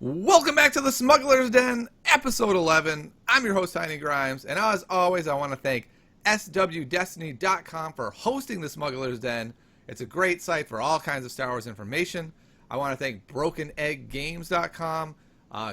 Welcome back to the Smugglers Den, episode 11. I'm your host, Tiny Grimes, and as always, I want to thank swdestiny.com for hosting the Smugglers Den. It's a great site for all kinds of Star Wars information. I want to thank BrokenEggGames.com.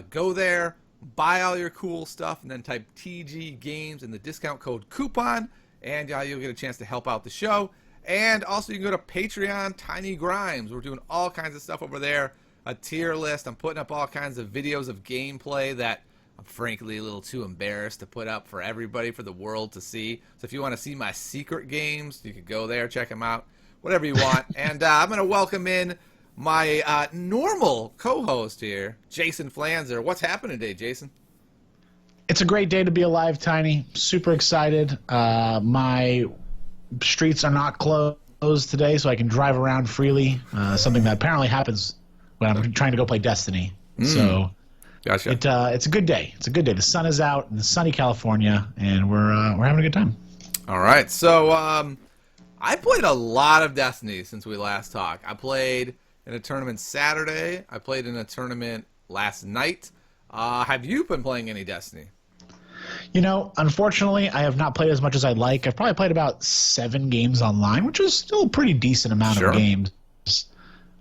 Go there, buy all your cool stuff, and then type TG Games in the discount code coupon, and you'll get a chance to help out the show. And also, you can go to Patreon, Tiny Grimes. We're doing all kinds of stuff over there. A tier list. I'm putting up all kinds of videos of gameplay that I'm frankly a little too embarrassed to put up for everybody, for the world to see. So if you want to see my secret games, you could go there, check them out, whatever you want. And I'm going to welcome in my normal co-host here, Jason Flanzer. What's happening today, Jason? It's a great day to be alive, Tiny. Super excited. My streets are not closed today, so I can drive around freely, something that apparently happens when I'm trying to go play Destiny. So Gotcha. It's a good day. It's a good day. The sun is out in sunny California, and we're having a good time. All right. So I played a lot of Destiny since we last talked. I played in a tournament Saturday. I played in a tournament last night. Have you been playing any Destiny? You know, unfortunately, I have not played as much as I'd like. I've probably played about 7 games online, which is still a pretty decent amount of games.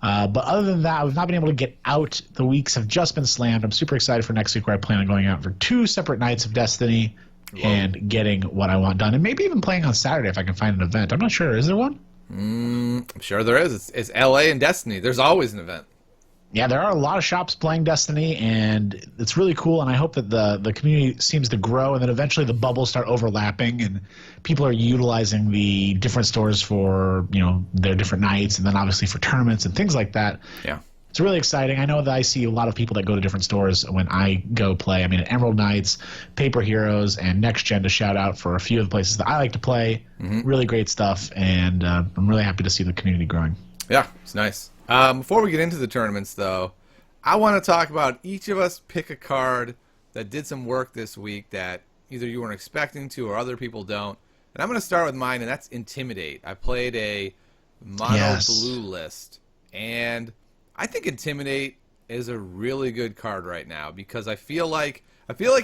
But other than that, I've not been able to get out. The weeks have just been slammed. I'm super excited for next week, where I plan on going out for 2 separate nights of Destiny and getting what I want done. And maybe even playing on Saturday if I can find an event. I'm not sure. Is there one? I'm sure there is. It's LA and Destiny. There's always an event. Yeah, there are a lot of shops playing Destiny, and it's really cool, and I hope that the community seems to grow, and then eventually the bubbles start overlapping, and people are utilizing the different stores for, you know, their different nights, and then obviously for tournaments and things like that. Yeah. It's really exciting. I know that I see a lot of people that go to different stores when I go play. I mean, Emerald Knights, Paper Heroes, and Next Gen to shout out for a few of the places that I like to play. Really great stuff, and I'm really happy to see the community growing. Yeah, it's nice. Before we get into the tournaments, though, I want to talk about each of us pick a card that did some work this week that either you weren't expecting to or other people don't. And I'm going to start with mine, and that's Intimidate. I played a mono blue list, and I think Intimidate is a really good card right now because I feel like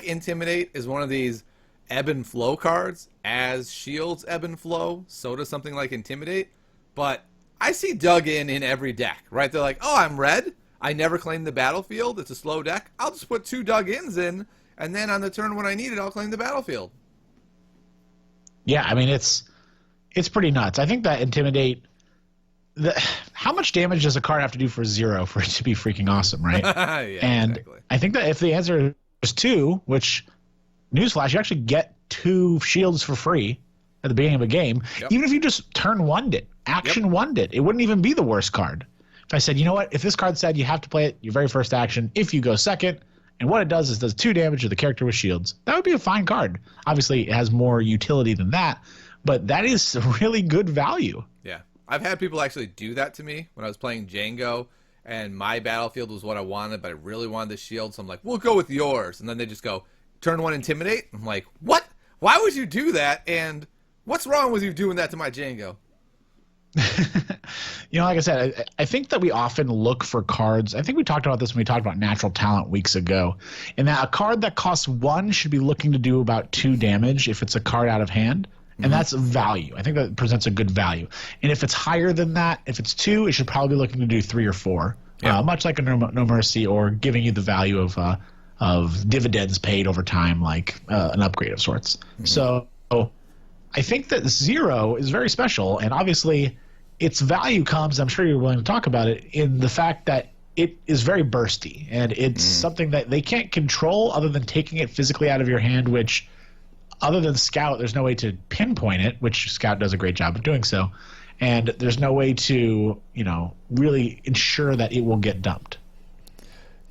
Intimidate is one of these ebb and flow cards. As Shields ebb and flow, so does something like Intimidate, but I see dug in every deck, right? They're like, oh, I'm red. I never claim the battlefield. It's a slow deck. I'll just put 2 dug-ins in, and then on the turn when I need it, I'll claim the battlefield. Yeah, I mean, it's pretty nuts. I think that Intimidate, how much damage does a card have to do for 0 for it to be freaking awesome, right? Yeah, and exactly. I think that if the answer is 2, which, newsflash, you actually get 2 shields for free at the beginning of a game, even if you just turn 1'd it, action 1'd it, it wouldn't even be the worst card. If I said, you know what, if this card said you have to play it your very first action, if you go second, and what it does is does 2 damage to the character with shields, that would be a fine card. Obviously, it has more utility than that, but that is really good value. Yeah. I've had people actually do that to me when I was playing Django, and my battlefield was what I wanted, but I really wanted the shield, so I'm like, we'll go with yours. And then they just go, turn 1 Intimidate? I'm like, what? Why would you do that? And what's wrong with you doing that to my Django? You know, like I said, I think that we often look for cards. I think we talked about this when we talked about natural talent weeks ago, in that a card that costs 1 should be looking to do about 2 damage if it's a card out of hand, and that's value. I think that presents a good value. And if it's higher than that, if it's 2, it should probably be looking to do 3 or 4, much like a No Mercy, or giving you the value of dividends paid over time, like an upgrade of sorts. So I think that 0 is very special, and obviously its value comes, I'm sure you're willing to talk about it, in the fact that it is very bursty, and it's something that they can't control other than taking it physically out of your hand, which, other than Scout, there's no way to pinpoint it, which Scout does a great job of doing so, and there's no way to, you know, really ensure that it will get dumped.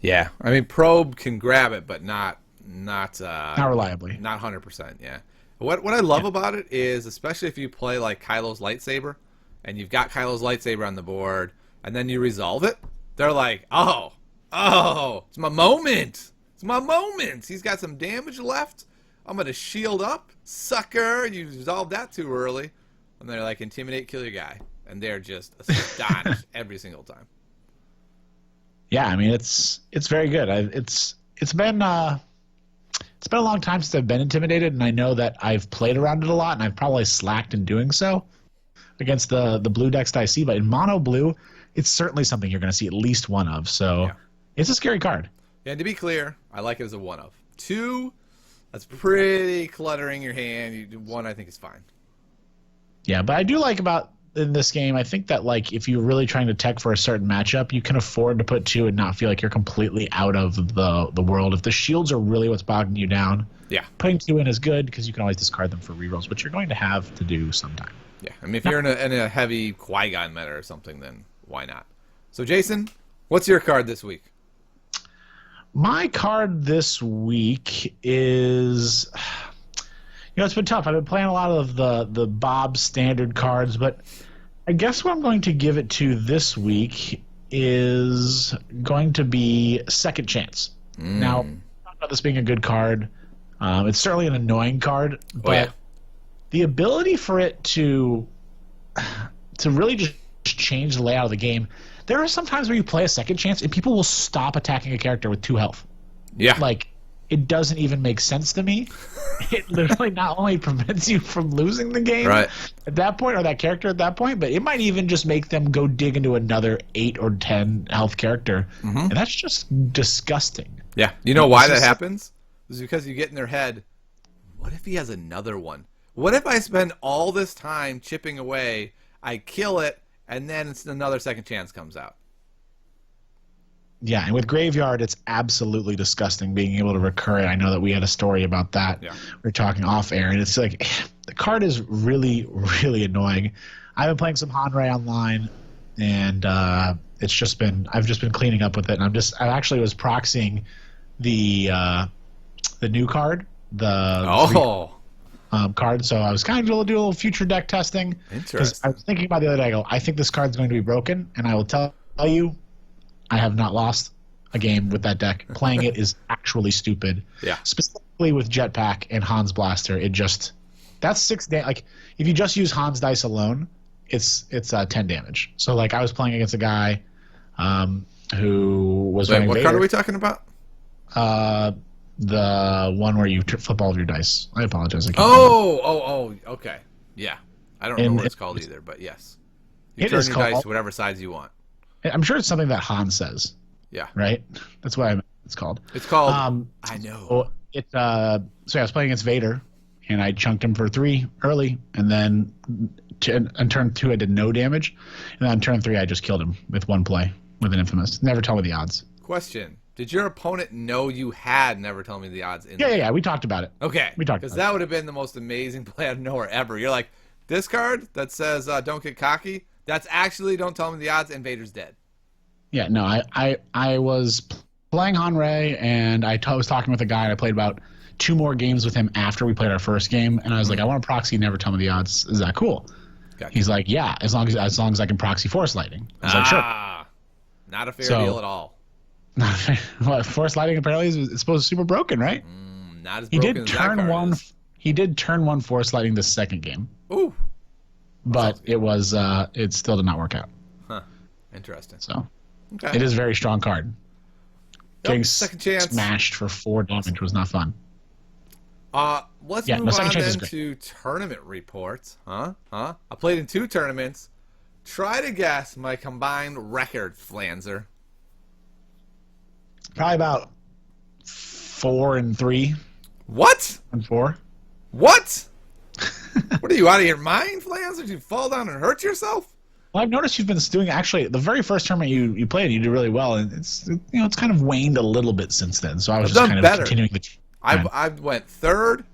Yeah, I mean, Probe can grab it, but not reliably. Not 100%, yeah. What I love about it is, especially if you play like Kylo's lightsaber, and you've got Kylo's lightsaber on the board, and then you resolve it, they're like, oh, it's my moment. It's my moment. He's got some damage left. I'm going to shield up. Sucker, you resolved that too early. And they're like, Intimidate, kill your guy. And they're just astonished every single time. Yeah, I mean it's very good. It's been it's been a long time since I've been intimidated, and I know that I've played around it a lot, and I've probably slacked in doing so against the blue decks that I see. But in mono blue, it's certainly something you're going to see at least one of. So Yeah. it's a scary card. And to be clear, I like it as a one of. Two, that's pretty cluttering your hand. One, I think, is fine. Yeah, but I do like about in this game, I think that like if you're really trying to tech for a certain matchup, you can afford to put two and not feel like you're completely out of the world. If the shields are really what's bogging you down, Yeah. putting two in is good because you can always discard them for rerolls, which you're going to have to do sometime. Yeah. I mean, if you're in a heavy Qui-Gon meta or something, then why not? So, Jason, what's your card this week? My card this week is, it's been tough. I've been playing a lot of the Bob standard cards, but I guess what I'm going to give it to this week is going to be Second Chance. Now, talk about this being a good card. It's certainly an annoying card, but the ability for it to really just change the layout of the game. There are some times where you play a Second Chance and people will stop attacking a character with 2 health. Yeah. Like, it doesn't even make sense to me. It literally not only prevents you from losing the game Right. at that point, or that character at that point, but it might even just make them go dig into another 8 or 10 health character. And that's just disgusting. Yeah. You know why that happens? It's because you get in their head, what if he has another one? What if I spend all this time chipping away, I kill it, and then it's another Second Chance comes out? Yeah, and with Graveyard, it's absolutely disgusting being able to recur it. I know that we had a story about that. Yeah. We were talking off air, and it's like the card is really, really annoying. I've been playing some Hanrei online, and I've just been cleaning up with it. And I actually was proxying the new card, card. So I was kind of doing a little future deck testing. Interesting. I was thinking about the other day. I think this card's going to be broken, and I will tell you, I have not lost a game with that deck. Playing it is actually stupid. Yeah. Specifically with Jetpack and Hans Blaster, that's 6 damage. Like if you just use Hans dice alone, it's 10 damage. So like I was playing against a guy who was running what Vader. card are we talking about? The one where you flip all of your dice. I apologize. Okay. Yeah. I don't know what it's called either, but yes. You It turn is your called- dice to whatever size you want. I'm sure it's something that Hans says, Yeah. right? That's what it's called. It's called I So know. I was playing against Vader, and I chunked him for 3 early, and then on turn 2 I did no damage, and then on turn 3 I just killed him with 1 play with an Infamous. Never tell me the odds. Question. Did your opponent know you had Never Tell Me the Odds in Yeah. We talked about it. Okay. We talked Because about that would have been the most amazing play out of nowhere ever. You're like, this card that says don't get cocky, that's actually Don't Tell Me the Odds, and Vader's dead. Yeah, no, I was playing Hanrei, and I was talking with a guy, and I played about 2 more games with him after we played our first game, and I was like, I want to proxy Never Tell Me the Odds. Is that cool? Gotcha. He's like, yeah, as long as I can proxy Force Lighting. I was like, sure. Not a fair deal at all. Well, Force Lighting apparently is supposed to be super broken, right? Not as He broken did as that turn card one. is. He did turn 1 Force Lighting the second game, Ooh. but it still did not work out. Huh. Interesting. So Okay. it is a very strong card. Getting Second Chance. smashed for 4 damage was not fun. Let's Yeah, move no, on Second Chance is then great. to tournament reports. Huh? I played in 2 tournaments. Try to guess my combined record, Flanzer. Probably about 4-3 What? and 4. What? What are you, out of your mind, Flanzer? Did you fall down and hurt yourself? Well, I've noticed you've been doing actually the very first tournament you played, you did really well, and it's kind of waned a little bit since then. So I was I've just done kind of better. continuing the. I went third,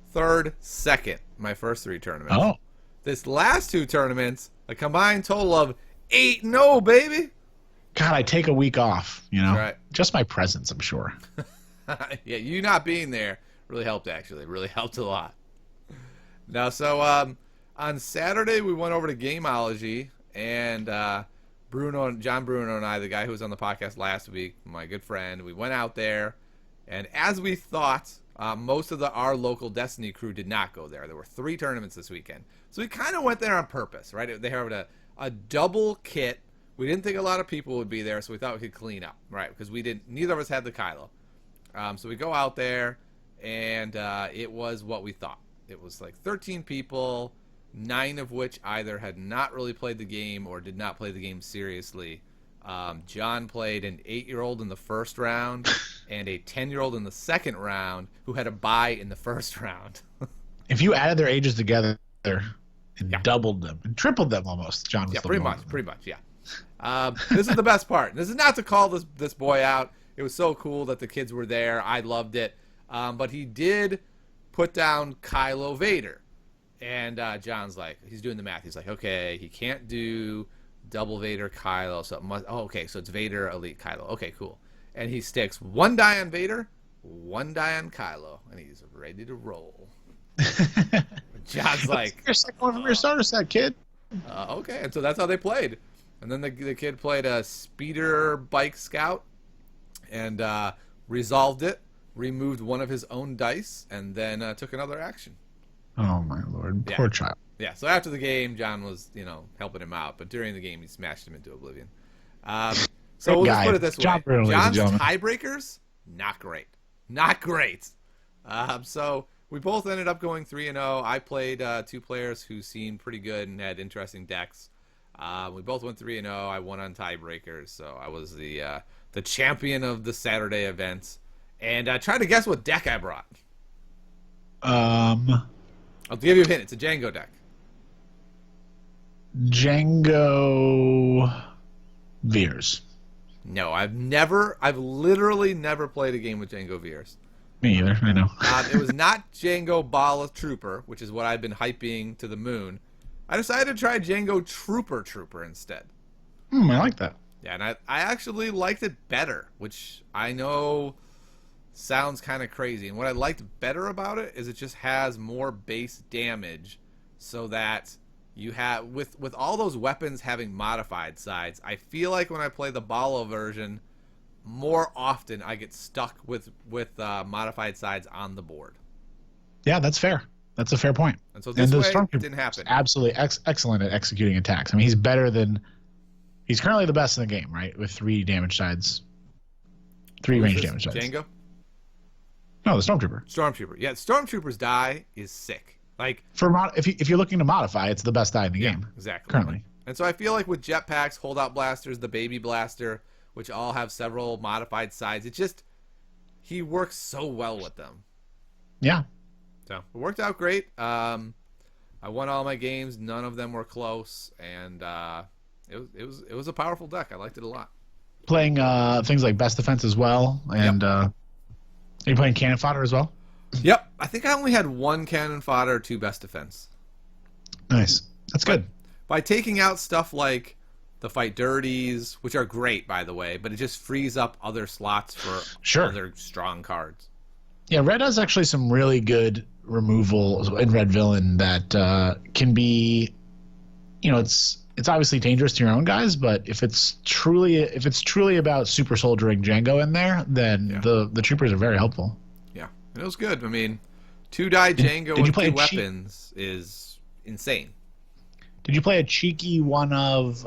second, my first 3 tournaments. Oh, This last 2 tournaments, a combined total of 8-0, baby. God, I take a week off. Right. Just my presence, I'm sure. Yeah, you not being there really helped, actually. Really helped a lot. Now, so on Saturday, we went over to Gameology, and John Bruno and I, the guy who was on the podcast last week, my good friend, we went out there, and as we thought, most of our local Destiny crew did not go there. There were 3 tournaments this weekend. So we kind of went there on purpose, right? They had a double kit. We didn't think a lot of people would be there, so we thought we could clean up, right? Because neither of us had the Kylo. So we go out there, and it was what we thought. It was like 13 people, 9 of which either had not really played the game or did not play the game seriously. John played an 8-year-old in the first round and a 10-year-old in the second round who had a bye in the first round. If you added their ages together and Yeah. doubled them and tripled them almost, John was Yeah, the pretty one. much, yeah. This is the best part. This is not to call this boy out. It was so cool that the kids were there. I loved it. But he did put down Kylo Vader. And John's like, he's doing the math. He's like, okay, he can't do double Vader Kylo. So it must, okay, so it's Vader, Elite, Kylo. Okay, cool. And he sticks 1 die on Vader, 1 die on Kylo. And he's ready to roll. John's like, your second one from your starter set, kid. okay. And so that's how they played. And then the kid played a speeder bike scout and resolved it, removed one of his own dice, and then took another action. Oh, my Lord. Yeah. Poor child. Yeah, so after the game, John was, helping him out. But during the game, he smashed him into oblivion. So we'll just put it this way. John Bruno, ladies and John's gentlemen. tiebreakers, not great. Not great. So we both ended up going 3-0. I played 2 players who seemed pretty good and had interesting decks. We both went 3-0. I won on tiebreakers, so I was the champion of the Saturday event. And try to guess what deck I brought. I'll give you a hint. It's a Django deck. Django Veers. No, I've literally never played a game with Django Veers. Me either. I know. It was not Django Bala Trooper, which is what I've been hyping to the moon. I decided to try Django Trooper instead. I like that. Yeah, and I actually liked it better, which I know sounds kind of crazy. And what I liked better about it is it just has more base damage, so that you have with all those weapons having modified sides. I feel like when I play the Bala version, more often I get stuck with modified sides on the board. Yeah, that's fair. That's a fair point. And so this way, Stormtrooper didn't happen. Absolutely excellent at executing attacks. I mean, he's currently the best in the game, right? With 3 damage sides. 3 range damage sides. Django? No, the Stormtrooper. Stormtrooper. Yeah, Stormtrooper's die is sick. Like, if you're looking to modify, it's the best die in the game. Exactly. Currently. And so I feel like with jetpacks, holdout blasters, the baby blaster, which all have several modified sides, he works so well with them. Yeah. So it worked out great. I won all my games. None of them were close, and it was a powerful deck. I liked it a lot. Playing things like best defense as well, and are you playing cannon fodder as well? Yep. I think I only had 1 cannon fodder, 2 best defense. Nice. That's good. By taking out stuff like the Fight Dirties, which are great, by the way, but it just frees up other slots for other strong cards. Yeah, Red has actually some really good removal in Red Villain that can be, it's obviously dangerous to your own guys, but if it's truly about super soldiering Django in there, then the troopers are very helpful. Yeah, it was good. I mean, 2 die Django with 2 weapons is insane. Did you play a cheeky one of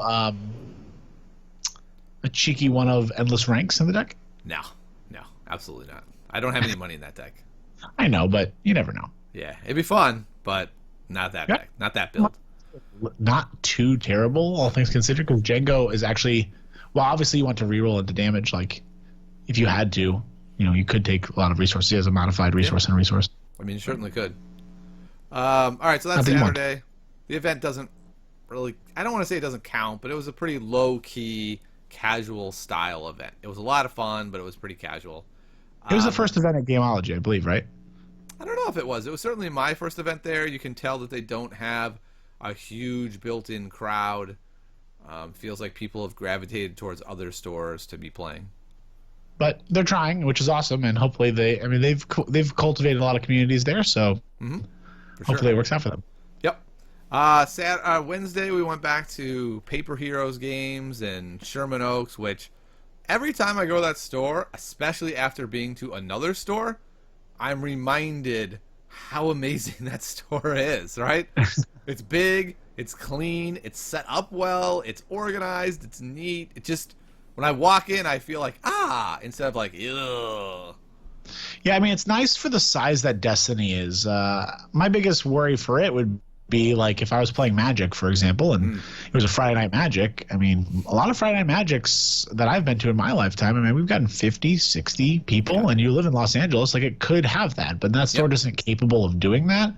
Endless Ranks in the deck? No, absolutely not. I don't have any money in that deck. I know, but you never know. Yeah, it'd be fun, but not that deck, not that build. Not too terrible, all things considered, because Django is actually, well, obviously you want to reroll into damage. Like, if you had to, you could take a lot of resources. He has a modified resource and resource. I mean, you certainly could. All right, so that's Saturday. The event doesn't really, I don't want to say it doesn't count, but it was a pretty low-key, casual style event. It was a lot of fun, but it was pretty casual. It was the first event at Gameology, I believe, right? I don't know if it was. It was certainly my first event there. You can tell that they don't have a huge built-in crowd. Feels like people have gravitated towards other stores to be playing. But they're trying, which is awesome, and hopefully they've cultivated a lot of communities there, so hopefully it works out for them. Yep. Wednesday we went back to Paper Heroes games and Sherman Oaks, which every time I go to that store, especially after being to another store, I'm reminded how amazing that store is, right? It's big, it's clean, it's set up well, it's organized, it's neat. It just, when I walk in, I feel like, instead of like, ugh. Yeah, I mean, it's nice for the size that Destiny is. My biggest worry for it would be like if I was playing Magic, for example, and it was a Friday Night Magic. I mean, a lot of Friday Night Magics that I've been to in my lifetime, I mean, we've gotten 50, 60 people, and you live in Los Angeles, like it could have that, but that store isn't capable of doing that.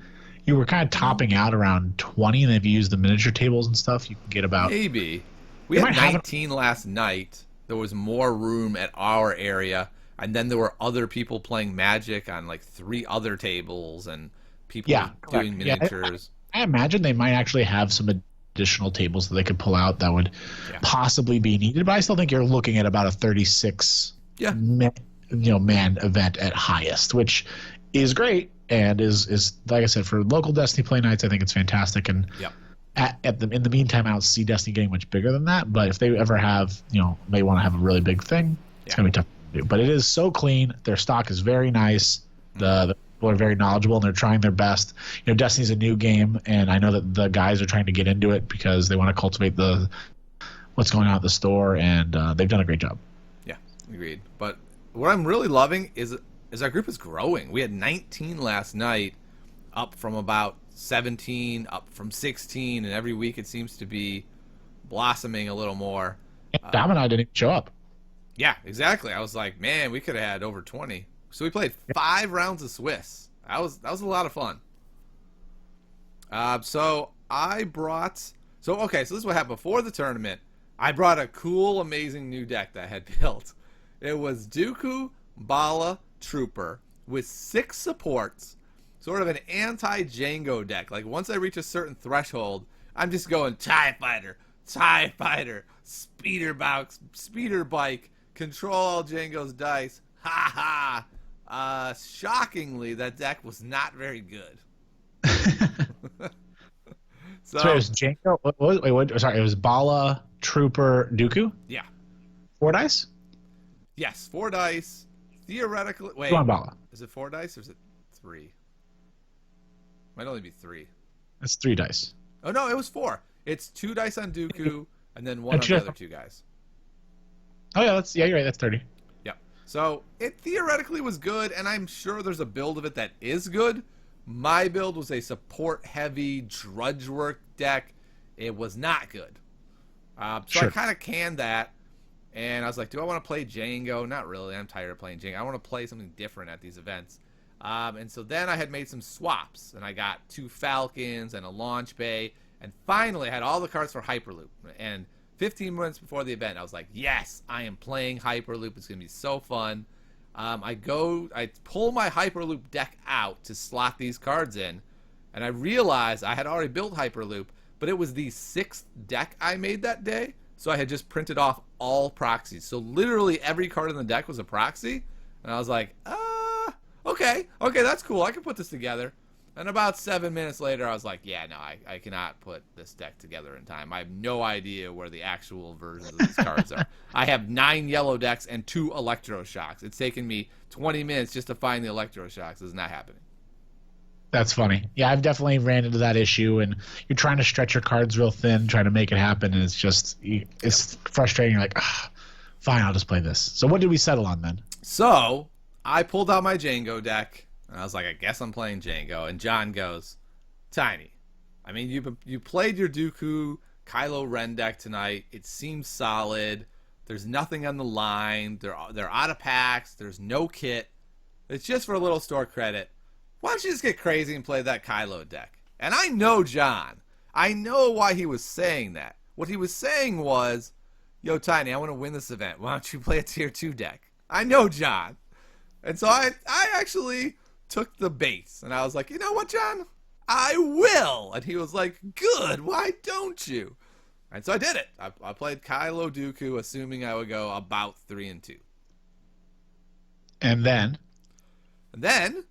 You were kind of topping out around 20, and if you use the miniature tables and stuff, you can get about... Maybe. We had 19 last night. There was more room at our area, and then there were other people playing Magic on like 3 other tables, and people doing miniatures. I imagine they might actually have some additional tables that they could pull out that would possibly be needed, but I still think you're looking at about a 36 man event at highest, which is great and is like I said, for local Destiny play nights, I think it's fantastic. And in the meantime, I don't see Destiny getting much bigger than that. But if they ever have, they want to have a really big thing, it's gonna be tough to do. But it is so clean. Their stock is very nice. The people are very knowledgeable and they're trying their best. Destiny's a new game, and I know that the guys are trying to get into it because they want to cultivate what's going on at the store, and they've done a great job. Yeah, agreed. But what I'm really loving is our group is growing. We had 19 last night, up from about 17, up from 16, and every week it seems to be blossoming a little more. Dom and I didn't show up. Yeah, exactly. I was like, man, we could have had over 20. So we played 5 rounds of Swiss. That was a lot of fun. So this is what happened before the tournament. I brought a cool, amazing new deck that I had built. It was Dooku, Bala, Trooper with 6 supports, sort of an anti-Django deck. Like once I reach a certain threshold, I'm just going TIE Fighter, Speeder Bike, control all Django's dice. Ha ha! Shockingly, that deck was not very good. So it was Django. Sorry, it was Bala, Trooper, Dooku. Yeah. 4 dice. Yes, 4 dice. Theoretically, wait. Go on, Bala. Is it 4 dice or is it 3? Might only be 3. It's 3 dice. Oh no, it was 4. It's 2 dice on Dooku and then 1 on the other 2 guys. Oh yeah, you're right. That's 30. So it theoretically was good, and I'm sure there's a build of it that is good. My build was a support-heavy drudge work deck. It was not good. I kind of canned that, and I was like, do I want to play Django? Not really. I'm tired of playing Django. I want to play something different at these events. And so then I had made some swaps, and I got 2 Falcons and a Launch Bay, and finally I had all the cards for Hyperloop. And 15 minutes before the event, I was like, yes, I am playing Hyperloop. It's going to be so fun. I pull my Hyperloop deck out to slot these cards in, and I realized I had already built Hyperloop, but it was the 6th deck I made that day, so I had just printed off all proxies. So literally every card in the deck was a proxy, and I was like, okay, that's cool. I can put this together. And about 7 minutes later, I was like, yeah, no, I cannot put this deck together in time. I have no idea where the actual versions of these cards are. I have 9 yellow decks and 2 electroshocks. It's taken me 20 minutes just to find the electroshocks. It's not happening. That's funny. Yeah, I've definitely ran into that issue, and you're trying to stretch your cards real thin, trying to make it happen, and it's frustrating. You're like, fine, I'll just play this. So what did we settle on then? So I pulled out my Django deck. And I was like, I guess I'm playing Django. And John goes, Tiny, I mean, you played your Dooku Kylo Ren deck tonight. It seems solid. There's nothing on the line. They're out of packs. There's no kit. It's just for a little store credit. Why don't you just get crazy and play that Kylo deck? And I know John. I know why he was saying that. What he was saying was, yo, Tiny, I want to win this event. Why don't you play a tier 2 deck? I know John. And so I actually took the bait, and I was like, you know what, John? I will. And he was like, good, why don't you? And so I did it. I played Kylo Dooku, assuming I would go about 3-2. And then it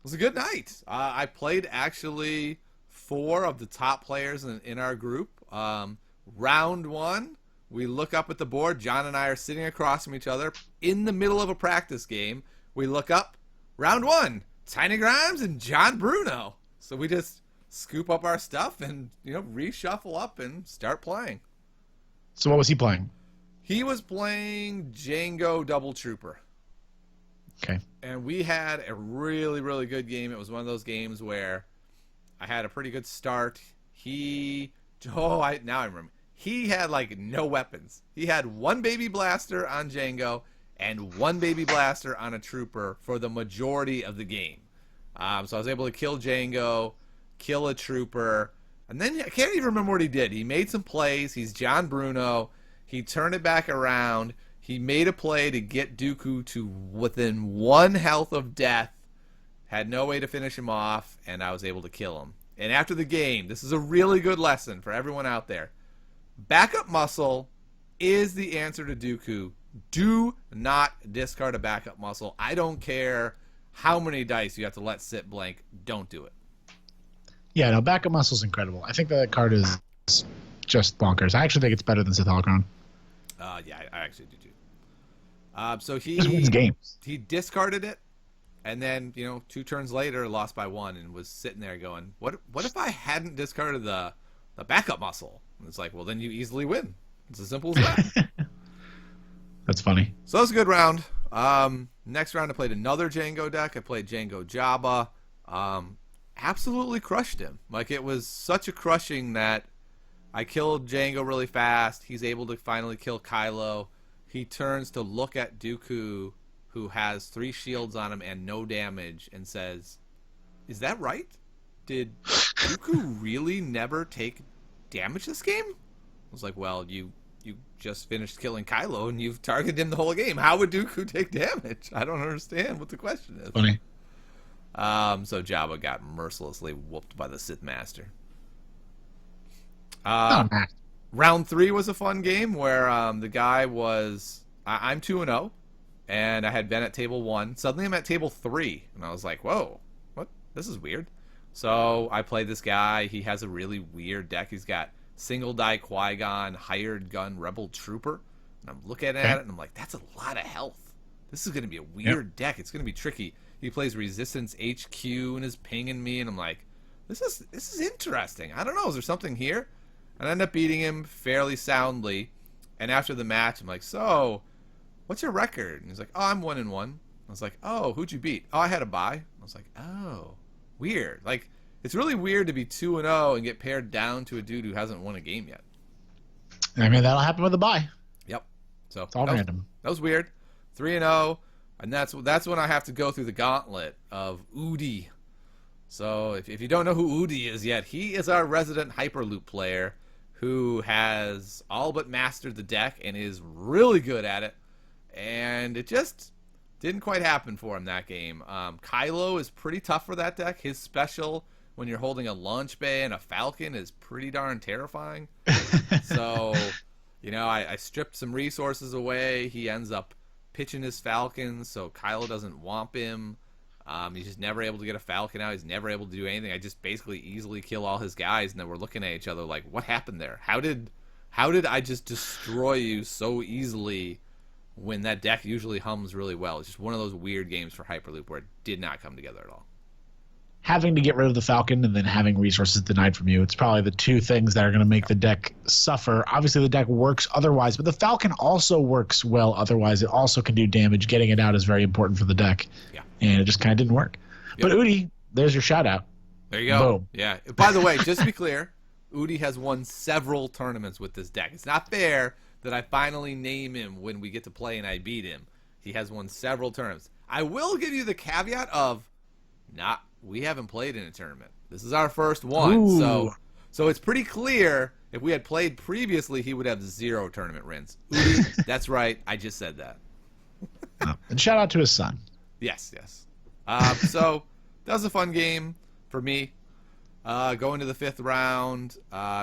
was a good night. I played actually 4 of the top players in our group. Round 1, we look up at the board. John and I are sitting across from each other in the middle of a practice game. We look up. Round 1. Tiny Grimes and John Bruno. So we just scoop up our stuff and, reshuffle up and start playing. So what was he playing? He was playing Django Double Trooper. Okay. And we had a really, really good game. It was one of those games where I had a pretty good start. Now I remember. He had like no weapons. He had one baby blaster on Django and one baby blaster on a trooper for the majority of the game. So I was able to kill Django, kill a trooper, and then I can't even remember what he did. He made some plays. He's John Bruno. He turned it back around. He made a play to get Dooku to within 1 health of death. Had no way to finish him off, and I was able to kill him. And after the game, this is a really good lesson for everyone out there. Backup muscle is the answer to Dooku. Do not discard a backup muscle. I don't care how many dice you have to let sit blank. Don't do it. Yeah, no, backup muscle's incredible. I think that card is just bonkers. I actually think it's better than Sith Holocron. Yeah, I actually do too. So He wins games. he discarded it, and then 2 turns later lost by 1, and was sitting there going, "What if I hadn't discarded the backup muscle?" And it's like, well, then you easily win. It's as simple as that. That's funny. So that was a good round. Next round I played another Django deck. I played Django Jabba. Absolutely crushed him. Like, it was such a crushing that I killed Django really fast. He's able to finally kill Kylo. He turns to look at Dooku, who has 3 shields on him and no damage, and says, "Is that right? Did Dooku really never take damage this game?" I was like, well, you just finished killing Kylo and you've targeted him the whole game. How would Dooku take damage? I don't understand what the question is. Funny. So Jabba got mercilessly whooped by the Sith Master. Round 3 was a fun game where the guy was... I'm 2-0, and I had been at table 1. Suddenly I'm at table 3, and I was like, whoa, what? This is weird. So I played this guy. He has a really weird deck. He's got single die Qui-Gon, hired gun Rebel Trooper. And I'm looking at it, and I'm like, that's a lot of health. This is going to be a weird deck. It's going to be tricky. He plays Resistance HQ and is pinging me, and I'm like, this is interesting. I don't know. Is there something here? And I end up beating him fairly soundly. And after the match, I'm like, so, what's your record? And he's like, oh, I'm 1-1. I was like, oh, who'd you beat? Oh, I had a bye. I was like, oh, weird. Like, it's really weird to be 2-0 and get paired down to a dude who hasn't won a game yet. I mean, that'll happen with a bye. Yep. So it's all random. That was weird. 3-0, and that's when I have to go through the gauntlet of Udi. So if you don't know who Udi is yet, he is our resident Hyperloop player who has all but mastered the deck and is really good at it. And it just didn't quite happen for him that game. Kylo is pretty tough for that deck. His special, when you're holding a launch bay and a Falcon, is pretty darn terrifying. So, I stripped some resources away. He ends up pitching his Falcon, so Kylo doesn't womp him. He's just never able to get a Falcon out. He's never able to do anything. I just basically easily kill all his guys, and then we're looking at each other like, what happened there? How did I just destroy you so easily when that deck usually hums really well? It's just one of those weird games for Hyperloop where it did not come together at all. Having to get rid of the Falcon and then having resources denied from you, it's probably the 2 things that are going to make the deck suffer. Obviously, the deck works otherwise, but the Falcon also works well otherwise. It also can do damage. Getting it out is very important for the deck. Yeah. And it just kind of didn't work. Yep. But Udi, there's your shout-out. There you go. Boom. Yeah. By the way, just to be clear, Udi has won several tournaments with this deck. It's not fair that I finally name him when we get to play and I beat him. He has won several tournaments. I will give you the caveat of we haven't played in a tournament. This is our first one. Ooh. So it's pretty clear if we had played previously, he would have 0 tournament wins. Udi, that's right. I just said that. And shout out to his son. Yes. So that was a fun game for me. Going to the 5th round,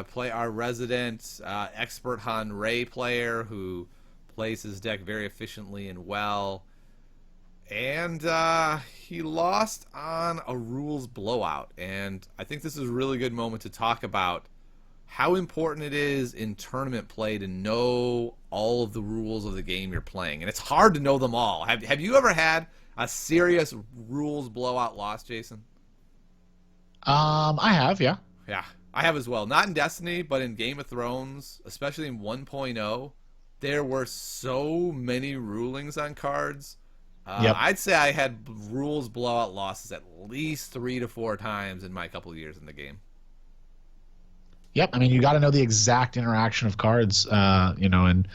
play our resident expert Han Rey player who plays his deck very efficiently and well. And he lost on a rules blowout. And I think this is a really good moment to talk about how important it is in tournament play to know all of the rules of the game you're playing. And it's hard to know them all. Have you ever had a serious rules blowout loss, Jason? I have, yeah. Yeah, I have as well. Not in Destiny, but in Game of Thrones, especially in 1.0, there were so many rulings on cards. Yep. I'd say I had rules blowout losses at least 3 to 4 times in my couple of years in the game. Yep. I mean, you got to know the exact interaction of cards, and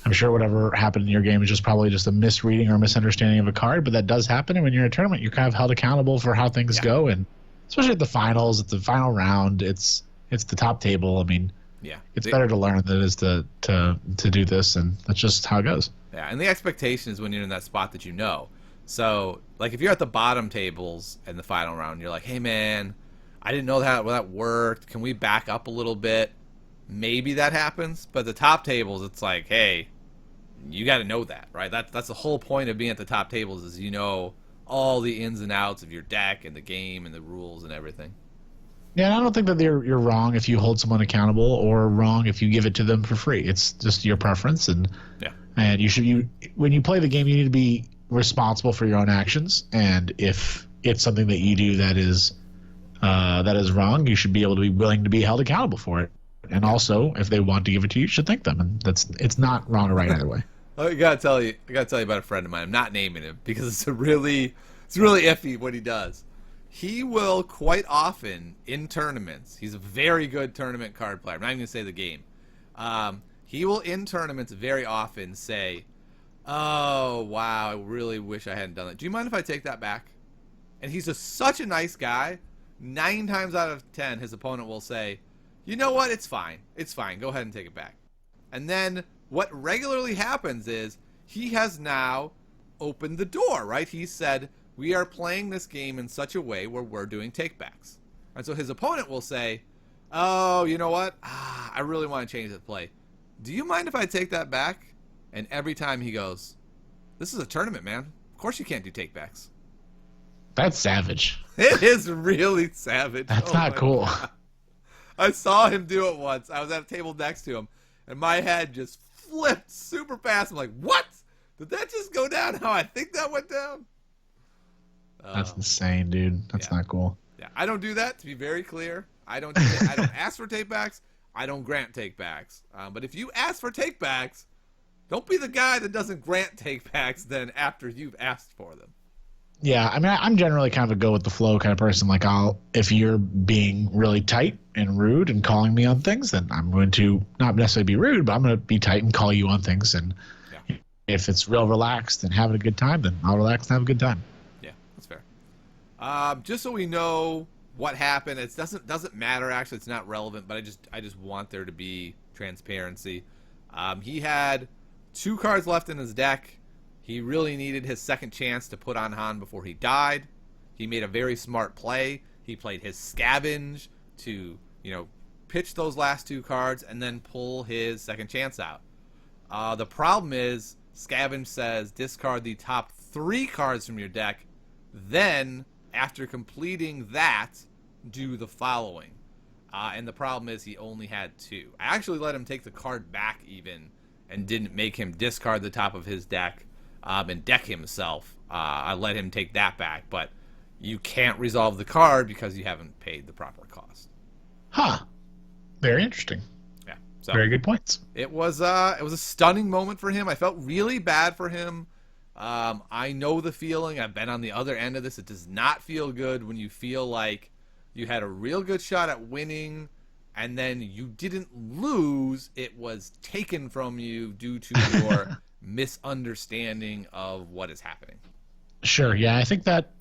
I'm sure whatever happened in your game is just probably just a misreading or misunderstanding of a card, but that does happen. And when you're in a tournament, you're kind of held accountable for how things go. And especially at the finals, at the final round, it's the top table. I mean, Yeah, it's better to learn than it is to do this, and that's just how it goes. Yeah, and the expectation is when you're in that spot that you know. So, like, if you're at the bottom tables in the final round, you're like, hey, man, I didn't know that worked. Can we back up a little bit? Maybe that happens. But the top tables, it's like, hey, you got to know that, right? That's the whole point of being at the top tables is you know all the ins and outs of your deck and the game and the rules and everything. Yeah, and I don't think that you're wrong if you hold someone accountable or wrong if you give it to them for free. It's just your preference, and when you play the game, you need to be responsible for your own actions. And if it's something that you do that is wrong, you should be able to be willing to be held accountable for it. And also, if they want to give it to you, you should thank them. And it's not wrong or right either way. I gotta tell you about a friend of mine. I'm not naming him because it's really iffy what he does. He will quite often in tournaments. He's a very good tournament card player. I'm not even gonna say the game. He will in tournaments very often say, "Oh wow, I really wish I hadn't done that. Do you mind if I take that back?" And he's such a nice guy. 9 times out of 10, his opponent will say, "You know what? It's fine. It's fine. Go ahead and take it back." And then what regularly happens is he has now opened the door, right? He said, we are playing this game in such a way where we're doing takebacks. And so his opponent will say, oh, you know what? I really want to change the play. Do you mind if I take that back? And every time he goes, this is a tournament, man. Of course you can't do takebacks. That's savage. It is really savage. That's not cool. God. I saw him do it once. I was at a table next to him, and my head just flipped super fast. I'm like, what? Did that just go down how I think that went down? That's insane, dude. That's not cool. Yeah, I don't do that, to be very clear. I don't ask for takebacks. I don't grant takebacks. But if you ask for takebacks, don't be the guy that doesn't grant takebacks then after you've asked for them. Yeah, I mean, I'm generally kind of a go with the flow kind of person. Like, if you're being really tight and rude and calling me on things, then I'm going to not necessarily be rude, but I'm going to be tight and call you on things. And if it's real relaxed and having a good time, then I'll relax and have a good time. Yeah, that's fair. Just so we know what happened, it doesn't matter. Actually, it's not relevant, but I just want there to be transparency. He had 2 cards left in his deck. He really needed his second chance to put on Han before he died. He made a very smart play. He played his Scavenge to, pitch those last 2 cards and then pull his second chance out. The problem is Scavenge says discard the top 3 cards from your deck. Then, after completing that, do the following. And the problem is he only had 2. I actually let him take the card back even and didn't make him discard the top of his deck. And deck himself. I let him take that back, but you can't resolve the card because you haven't paid the proper cost. Huh. Very interesting. Yeah. So very good points. It was a stunning moment for him. I felt really bad for him. I know the feeling. I've been on the other end of this. It does not feel good when you feel like you had a real good shot at winning and then you didn't lose. It was taken from you due to your misunderstanding of what is happening. Sure, yeah. I think that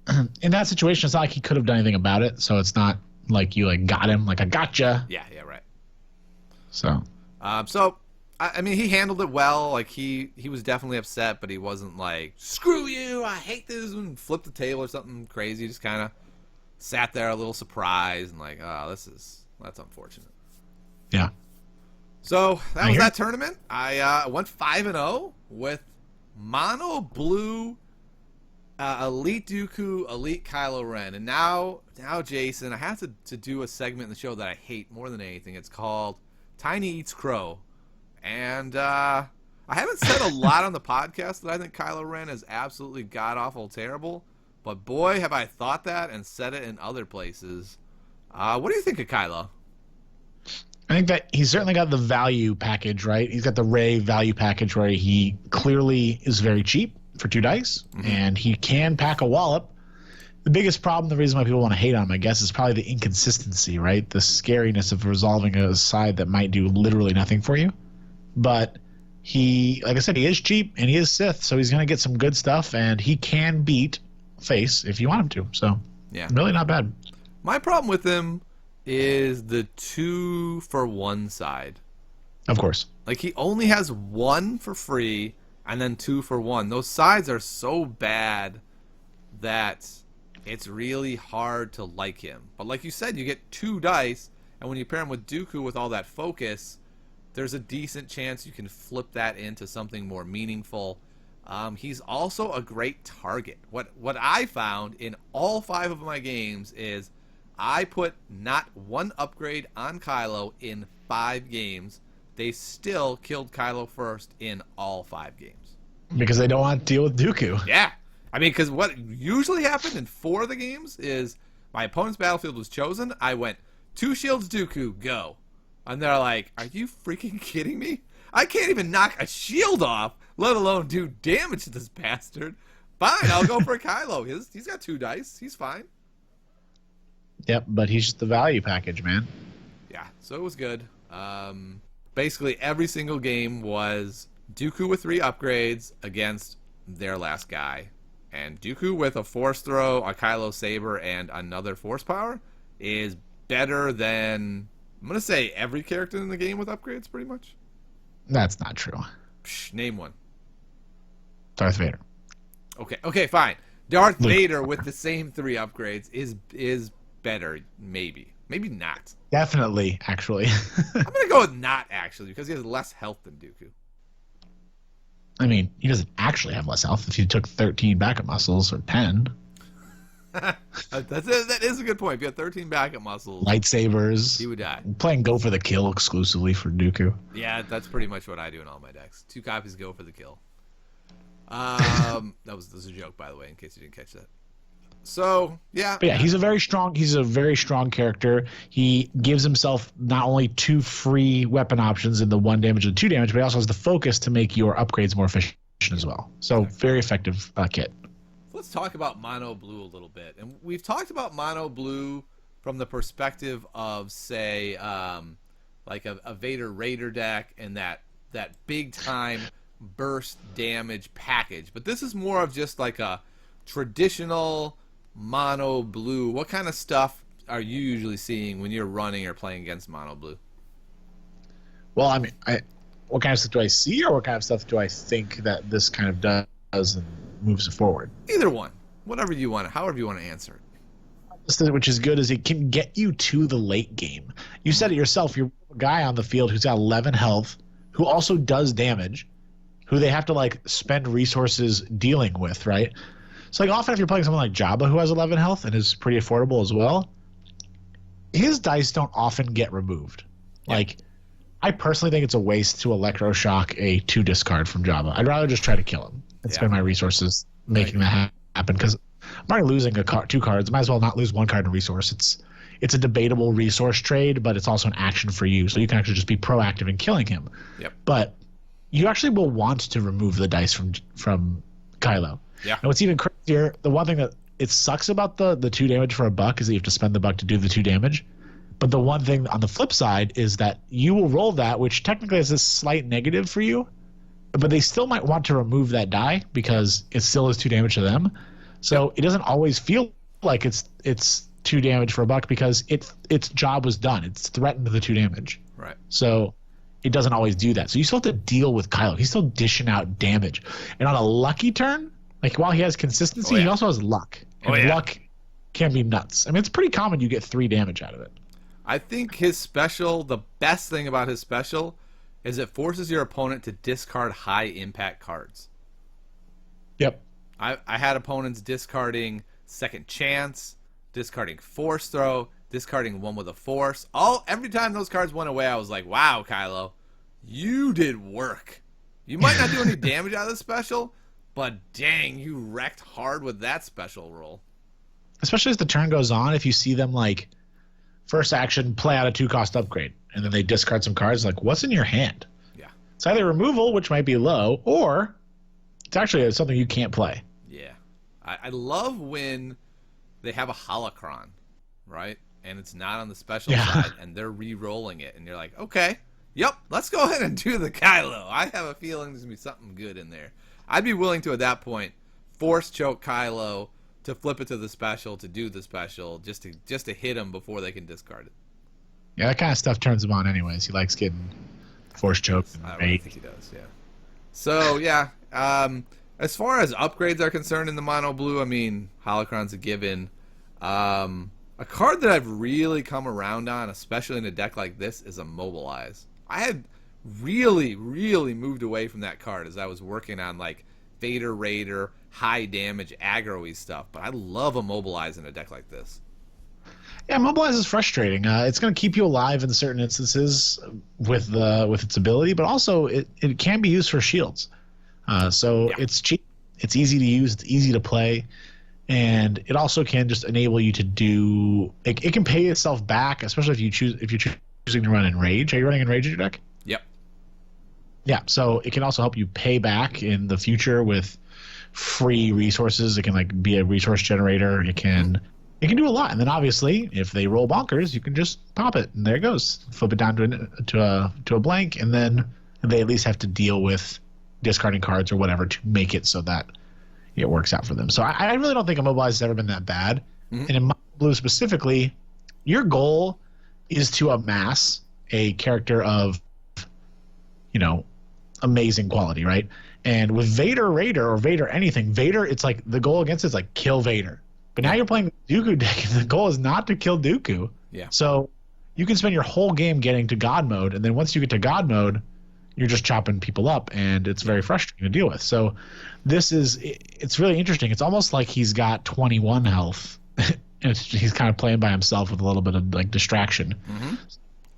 in that situation, it's not like he could have done anything about it, so it's not like you got him, like I gotcha. Yeah, right. So, I mean, he handled it well. Like he was definitely upset, but he wasn't like screw you, I hate this, and flipped the table or something crazy. Just kind of sat there a little surprised and like, oh, that's unfortunate. Yeah. So that was that tournament. I went 5-0 with Mono Blue, Elite Dooku, Elite Kylo Ren, and now Jason, I have to do a segment in the show that I hate more than anything. It's called Tiny Eats Crow, and I haven't said a lot on the podcast that I think Kylo Ren is absolutely god-awful terrible, but boy, have I thought that and said it in other places. What do you think of Kylo? I think that he's certainly got the value package, right? He's got the Rey value package where he clearly is very cheap for 2 dice, and he can pack a wallop. The biggest problem, the reason why people want to hate on him, I guess, is probably the inconsistency, right? The scariness of resolving a side that might do literally nothing for you. But he, like I said, he is cheap and he is Sith, so he's going to get some good stuff, and he can beat Face if you want him to. So, Yeah. really not bad. My problem with him is the 2-for-1 side. Of course. Like, he only has 1 for free and then 2 for 1. Those sides are so bad that it's really hard to like him. But like you said, you get 2 dice, and when you pair him with Dooku with all that focus, there's a decent chance you can flip that into something more meaningful. He's also a great target. What I found in all 5 of my games is I put not 1 upgrade on Kylo in 5 games. They still killed Kylo first in all 5 games. Because they don't want to deal with Dooku. Yeah. I mean, because what usually happened in 4 of the games is my opponent's battlefield was chosen. I went, 2 shields Dooku, go. And they're like, are you freaking kidding me? I can't even knock a shield off, let alone do damage to this bastard. Fine, I'll go for Kylo. He's got 2 dice. He's fine. Yep, but he's just the value package, man. Yeah, so it was good. Basically, every single game was Dooku with 3 upgrades against their last guy. And Dooku with a Force Throw, a Kylo Saber, and another Force Power is better than, I'm going to say, every character in the game with upgrades, pretty much. That's not true. Psh, name one. Darth Vader. Okay, fine. Darth Vader with the same 3 upgrades is better, maybe. Maybe not. Definitely, actually. I'm going to go with not, actually, because he has less health than Dooku. I mean, he doesn't actually have less health if you took 13 backup muscles or 10. That is a good point. If you had 13 backup muscles, Lightsabers. he would die. I'm playing Go for the Kill exclusively for Dooku. Yeah, that's pretty much what I do in all my decks. 2 copies go for the kill. That was a joke, by the way, in case you didn't catch that. So, yeah. But yeah, he's a very strong character. He gives himself not only 2 free weapon options in the 1 damage and 2 damage, but he also has the focus to make your upgrades more efficient as well. So, very effective kit. Let's talk about Mono Blue a little bit. And we've talked about Mono Blue from the perspective of, say, like a Vader Raider deck and that big-time burst damage package. But this is more of just like a traditional Mono Blue. What kind of stuff are you usually seeing when you're running or playing against Mono Blue? Well, I mean, what kind of stuff do I see, or what kind of stuff do I think that this kind of does and moves it forward? Either one. Whatever you want, however you want to answer it. Which is good, is it can get you to the late game. You said it yourself. You're a guy on the field who's got 11 health, who also does damage, who they have to like spend resources dealing with, right? So like often if you're playing someone like Jabba who has 11 health and is pretty affordable as well, his dice don't often get removed. Yeah. Like, I personally think it's a waste to electroshock a 2 discard from Jabba. I'd rather just try to kill him and spend my resources making that happen, because I'm already losing 2 cards. Might as well not lose 1 card in resource. It's a debatable resource trade, but it's also an action for you, so you can actually just be proactive in killing him. Yep. But you actually will want to remove the dice from Kylo. Yeah. And what's even crazier, the one thing that it sucks about the 2 damage for a buck is that you have to spend the buck to do the 2 damage. But the one thing on the flip side is that you will roll that, which technically is a slight negative for you, but they still might want to remove that die because it still is 2 damage to them. So it doesn't always feel like it's 2 damage for a buck because its job was done. It's threatened the 2 damage. Right. So it doesn't always do that. So you still have to deal with Kylo. He's still dishing out damage. And on a lucky turn, like while he has consistency, he also has luck. And luck can be nuts. I mean, it's pretty common you get 3 damage out of it. I think his special, the best thing about his special, is it forces your opponent to discard high impact cards. Yep. I had opponents discarding Second Chance, discarding Force Throw, discarding One with a Force. Every time those cards went away, I was like, wow, Kylo, you did work. You might not do any damage out of the special, but dang, you wrecked hard with that special roll. Especially as the turn goes on, if you see them like first action play out a 2-cost upgrade, and then they discard some cards, like what's in your hand? Yeah. It's either removal, which might be low, or it's actually something you can't play. Yeah. I love when they have a holocron, right? And it's not on the special side, and they're re-rolling it, and you're like, okay, yep, let's go ahead and do the Kylo. I have a feeling there's going to be something good in there. I'd be willing to, at that point, force choke Kylo to flip it to the special, to do the special, just to hit him before they can discard it. Yeah, that kind of stuff turns him on anyways. He likes getting force choked and I really think he does, yeah. So, yeah, as far as upgrades are concerned in the mono blue, I mean, Holocron's a given. A card that I've really come around on, especially in a deck like this, is Immobilize. I had really, really moved away from that card as I was working on, like, Vader Raider, high damage, aggro-y stuff, but I love Immobilize in a deck like this. Yeah, Immobilize is frustrating. It's going to keep you alive in certain instances with its ability, but also it can be used for shields. So it's cheap, it's easy to use, it's easy to play, and it also can just enable you to do. It can pay itself back, especially if you're choosing to run Enrage. Are you running Enrage in your deck? Yep. Yeah, so it can also help you pay back in the future with free resources. It can like be a resource generator. It can do a lot, and then obviously if they roll bonkers, you can just pop it, and there it goes. Flip it down to a blank, and then they at least have to deal with discarding cards or whatever to make it so that it works out for them. So I really don't think Immobilize has ever been that bad. And in Mono Blue specifically, your goal is to amass a character of, amazing quality, right? And with Vader Raider or Vader anything, Vader, it's like the goal against it is like kill Vader. But now you're playing Dooku deck, and the goal is not to kill Dooku. Yeah. So you can spend your whole game getting to God mode, and then once you get to God mode, you're just chopping people up, and it's very frustrating to deal with. So it's really interesting. It's almost like he's got 21 health. He's kind of playing by himself with a little bit of like distraction.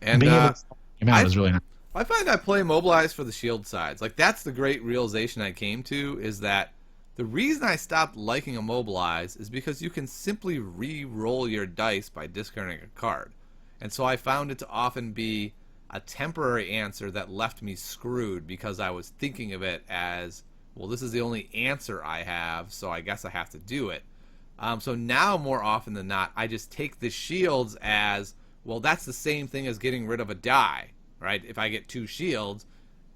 And being able to him out is really nice. I find I play Mobilize for the shield sides. Like, that's the great realization I came to, is that the reason I stopped liking Immobilize is because you can simply re-roll your dice by discarding a card. And so I found it to often be a temporary answer that left me screwed because I was thinking of it as, well, this is the only answer I have, so I guess I have to do it. So now, more often than not, I just take the shields as, well, that's the same thing as getting rid of a die, right? If I get 2 shields,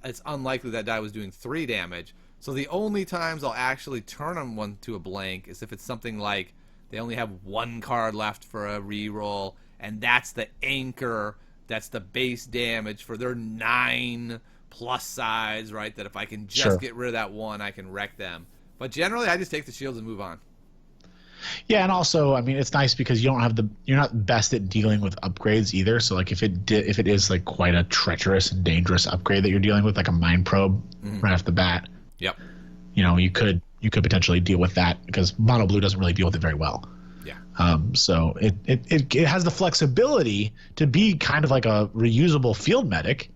it's unlikely that die was doing 3 damage. So the only times I'll actually turn on one to a blank is if it's something like they only have 1 card left for a reroll, and that's the anchor, that's the base damage for their 9 plus sides, right? That if I can just get rid of that 1, I can wreck them. But generally, I just take the shields and move on. Yeah, and also, I mean, it's nice because you're not best at dealing with upgrades either. So, like, if it is like quite a treacherous and dangerous upgrade that you're dealing with, like a Mind Probe right off the bat, yep, you could potentially deal with that because Mono Blue doesn't really deal with it very well. Yeah. So it has the flexibility to be kind of like a reusable field medic,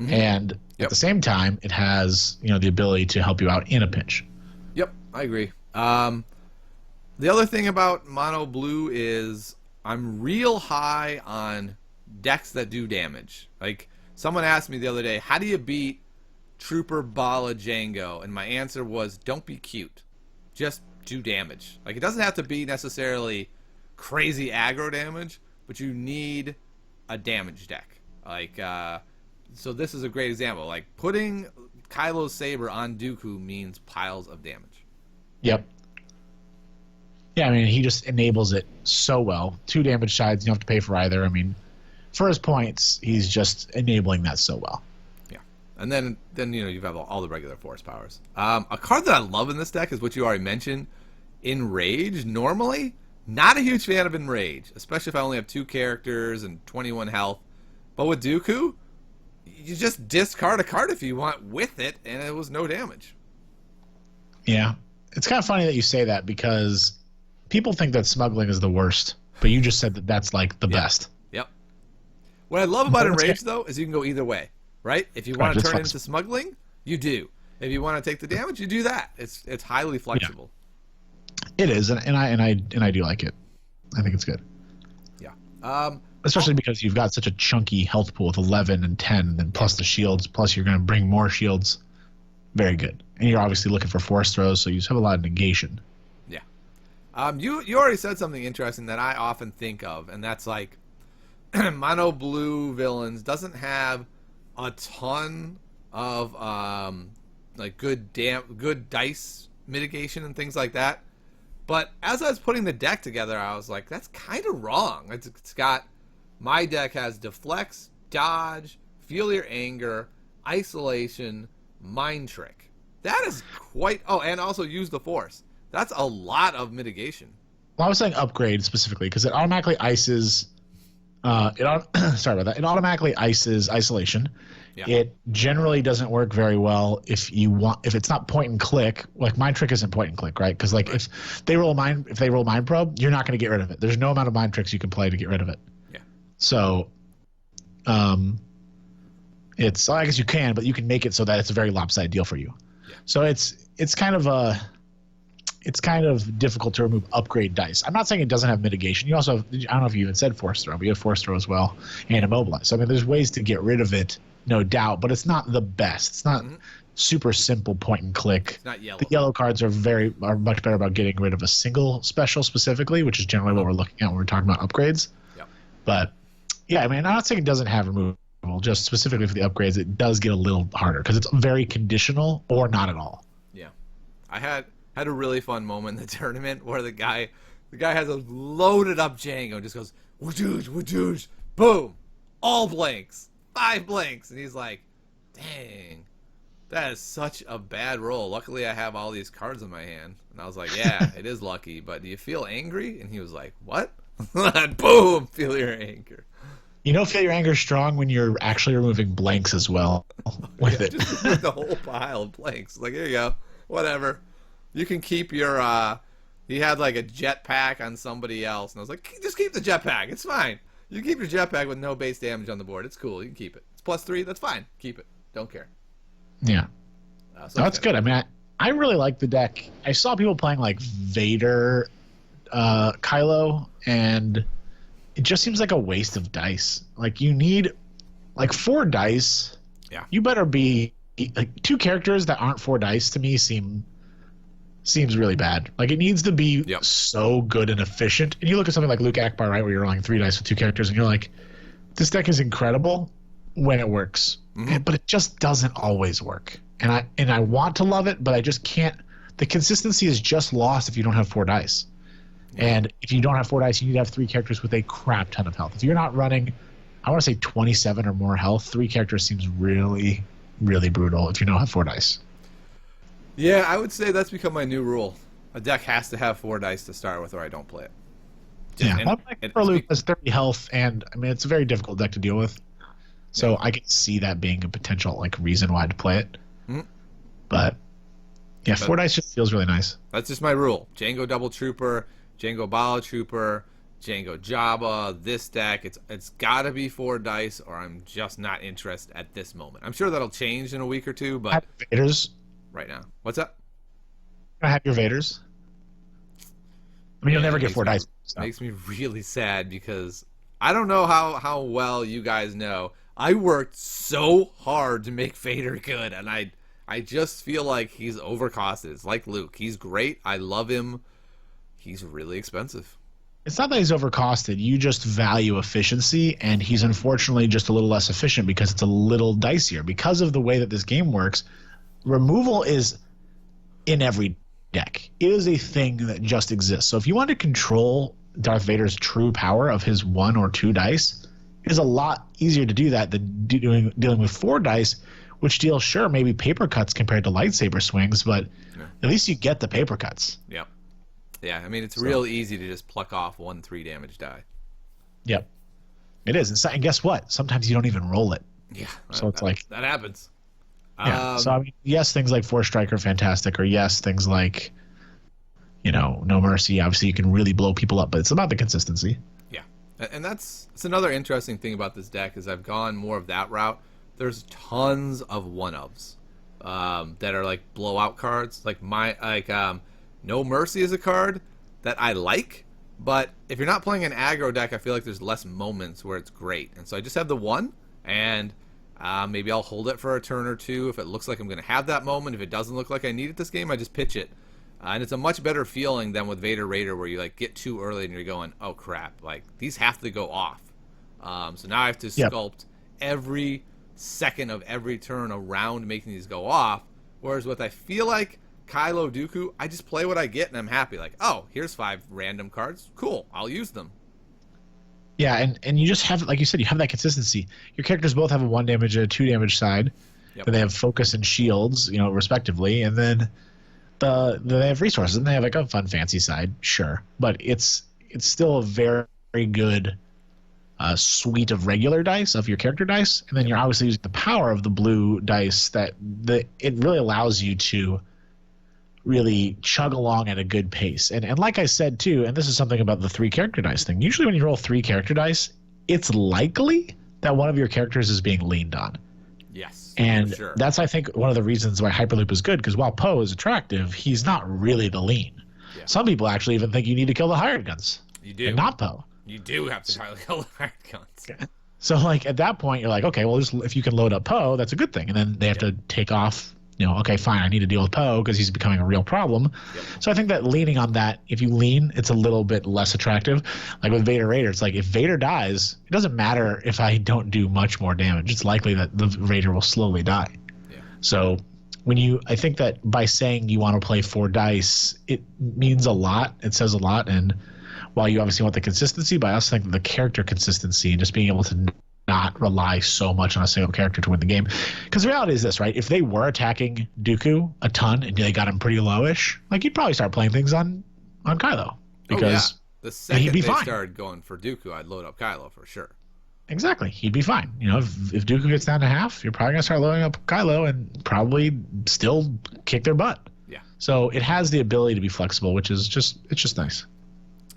and at the same time, it has the ability to help you out in a pinch. Yep, I agree. The other thing about Mono Blue is I'm real high on decks that do damage. Like, someone asked me the other day, how do you beat Trooper Bala Jango? And my answer was, don't be cute. Just do damage. Like, it doesn't have to be necessarily crazy aggro damage, but you need a damage deck. Like, so this is a great example. Like, putting Kylo's saber on Dooku means piles of damage. Yep. Yeah, I mean, he just enables it so well. 2 damage sides, you don't have to pay for either. I mean, for his points, he's just enabling that so well. Yeah. And then you have all the regular force powers. A card that I love in this deck is what you already mentioned, Enrage. Normally, not a huge fan of Enrage, especially if I only have 2 characters and 21 health. But with Dooku, you just discard a card if you want with it, and it was no damage. Yeah. It's kind of funny that you say that because people think that smuggling is the worst, but you just said that that's like the best. Yep. What I love about Enrage, though, is you can go either way, right? If you want to turn it into smuggling, You do. If you want to take the damage, you do that. It's highly Yeah, flexible. it is, and I do like it. I think it's good, Yeah. Um, especially because you've got such a chunky health pool with 11 and 10, and then plus the shields, plus you're going to bring more shields. Very good, and you're obviously looking for force throws, so you just have a lot of negation. yeah. You already said something interesting that I often think of, and that's like mono blue villains doesn't have a ton of like good dice mitigation and things like that. But as I was putting the deck together, I was like, that's kind of wrong. It's got my deck has deflects, dodge, feel your anger, isolation, mind trick. That is quite. Oh, and also use the force. That's a lot of mitigation. Well, I was saying upgrade specifically because it automatically ices. Sorry about that. It automatically ices isolation. Yeah. It generally doesn't work very well if it's not point and click. Like mind trick isn't point and click, right? Because like if they roll mind probe, you're not going to get rid of it. There's no amount of mind tricks you can play to get rid of it. Yeah. So, I guess you can, but you can make it so that it's a very lopsided deal for you. Yeah. So it's kind of difficult to remove upgrade dice. I'm not saying it doesn't have mitigation. You also have, I don't know if you even said force throw, but you have force throw as well and immobilize. So I mean, there's ways to get rid of it, no doubt, but it's not the best. It's not super simple point and click. It's not yellow. The yellow cards are much better about getting rid of a single special specifically, which is generally what we're looking at when we're talking about upgrades. Yep. But yeah, I mean, I'm not saying it doesn't have removal. Just specifically for the upgrades, it does get a little harder because it's very conditional or not at all. Yeah. I had a really fun moment in the tournament where the guy has a loaded up Django and just goes, wadoosh, boom, all blanks, 5 blanks. And he's like, dang, that is such a bad roll. Luckily, I have all these cards in my hand. And I was like, yeah, it is lucky, but do you feel angry? And he was like, what? Boom, feel your anger. Feel your anger strong when you're actually removing blanks as well with it. Just remove the whole pile of blanks. Like, here you go, whatever. You can keep your, he had like a jetpack on somebody else. And I was like, just keep the jetpack. It's fine. You keep your jetpack with no base damage on the board. It's cool. You can keep it. It's +3. That's fine. Keep it. Don't care. Yeah. So that's good. I mean, I really like the deck. I saw people playing like Vader, Kylo, and it just seems like a waste of dice. Like you need like 4 dice. Yeah. You better be like 2 characters that aren't 4 dice to me seems really bad. Like it needs to be so good and efficient. And you look at something like Luke Akbar, right, where you're rolling 3 dice with 2 characters, and you're like, this deck is incredible when it works, but it just doesn't always work. And I want to love it, but I just can't. The consistency is just lost if you don't have 4 dice. And if you don't have 4 dice, you need to have 3 characters with a crap ton of health. If you're not running, I want to say 27 or more health, 3 characters seems really, really brutal if you don't have 4 dice. Yeah, I would say that's become my new rule. A deck has to have 4 dice to start with, or I don't play it. Luke has 30 health, and I mean it's a very difficult deck to deal with. So I can see that being a potential like reason why to play it. But yeah, 4 dice just feels really nice. That's just my rule. Django Double Trooper, Django Bala Trooper, Django Jabba. This deck, it's got to be 4 dice, or I'm just not interested at this moment. I'm sure that'll change in a week or two, but Vaders. Right now, what's up? I have your Vaders. I mean, you'll never get 4 dice. So. Makes me really sad because I don't know how well you guys know. I worked so hard to make Vader good, and I just feel like he's overcosted. It's like Luke. He's great. I love him. He's really expensive. It's not that he's overcosted. You just value efficiency, and he's unfortunately just a little less efficient because it's a little dicier. Because of the way that this game works, removal is in every deck. It is a thing that just exists. So if you want to control Darth Vader's true power of his 1 or 2 dice, it is a lot easier to do that than dealing with 4 dice, which deal, sure, maybe paper cuts compared to lightsaber swings, but at least you get the paper cuts. Yep. Yeah, I mean, it's real easy to just pluck off 1 3 damage die. Yep. It is. And guess what? Sometimes you don't even roll it. Yeah. So it's like... That happens. Yeah. So, I mean, yes, things like Force Strike are fantastic, or yes, things like, No Mercy. Obviously, you can really blow people up, but it's about the consistency. Yeah. And that's another interesting thing about this deck is I've gone more of that route. There's tons of 1-ofs. that are like blowout cards. No Mercy is a card that I like, but if you're not playing an aggro deck, I feel like there's less moments where it's great. And so I just have the one, and maybe I'll hold it for a turn or two if it looks like I'm going to have that moment. If it doesn't look like I need it this game, I just pitch it. And it's a much better feeling than with Vader Raider, where you like get too early and you're going, oh crap, like these have to go off. So now I have to sculpt every second of every turn around making these go off. Whereas with I feel like Kylo Dooku, I just play what I get and I'm happy. Like, oh, here's 5 random cards. Cool, I'll use them. Yeah, and you just have, like you said, you have that consistency. Your characters both have a 1 damage and a 2 damage side. Yep. And they have focus and shields, respectively. And then they have resources, and they have like a fun, fancy side, sure. But it's still a very, very good suite of regular dice, of your character dice. And then you're obviously using the power of the blue dice it really allows you to really chug along at a good pace. And like I said, too, and this is something about the 3 character dice thing. Usually when you roll 3 character dice, it's likely that one of your characters is being leaned on. Yes, and sure. That's, I think, one of the reasons why Hyperloop is good, because while Poe is attractive, he's not really the lean. Yeah. Some people actually even think you need to kill the hired guns. You do. And not Poe. You do have to kill the hired guns. Okay. So, like, at that point, you're like, okay, well, if you can load up Poe, that's a good thing. And then they have to take off, okay, fine, I need to deal with Poe because he's becoming a real problem. Yep. So I think that leaning on that, if you lean, it's a little bit less attractive. Like with Vader Raider, it's like if Vader dies, it doesn't matter if I don't do much more damage. It's likely that the Raider will slowly die. Yeah. So I think that by saying you want to play 4 dice, it means a lot. It says a lot. And while you obviously want the consistency, but I also think that the character consistency and just being able to not rely so much on a single character to win the game. Because the reality is this, right? If they were attacking Dooku a ton and they got him pretty lowish, like you'd probably start playing things on Kylo. Because the second he'd be they fine. Started going for Dooku, I'd load up Kylo for sure. Exactly. He'd be fine. If Dooku gets down to half, you're probably going to start loading up Kylo and probably still kick their butt. Yeah. So it has the ability to be flexible, which is it's just nice.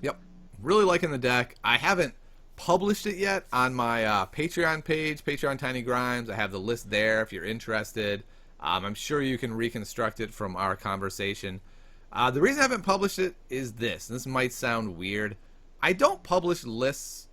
Yep. Really liking the deck. I haven't published it yet on my Patreon page, Patreon Tiny Grimes. I have the list there if you're interested. I'm sure you can reconstruct it from our conversation. The reason I haven't published it is this. This might sound weird. I don't publish lists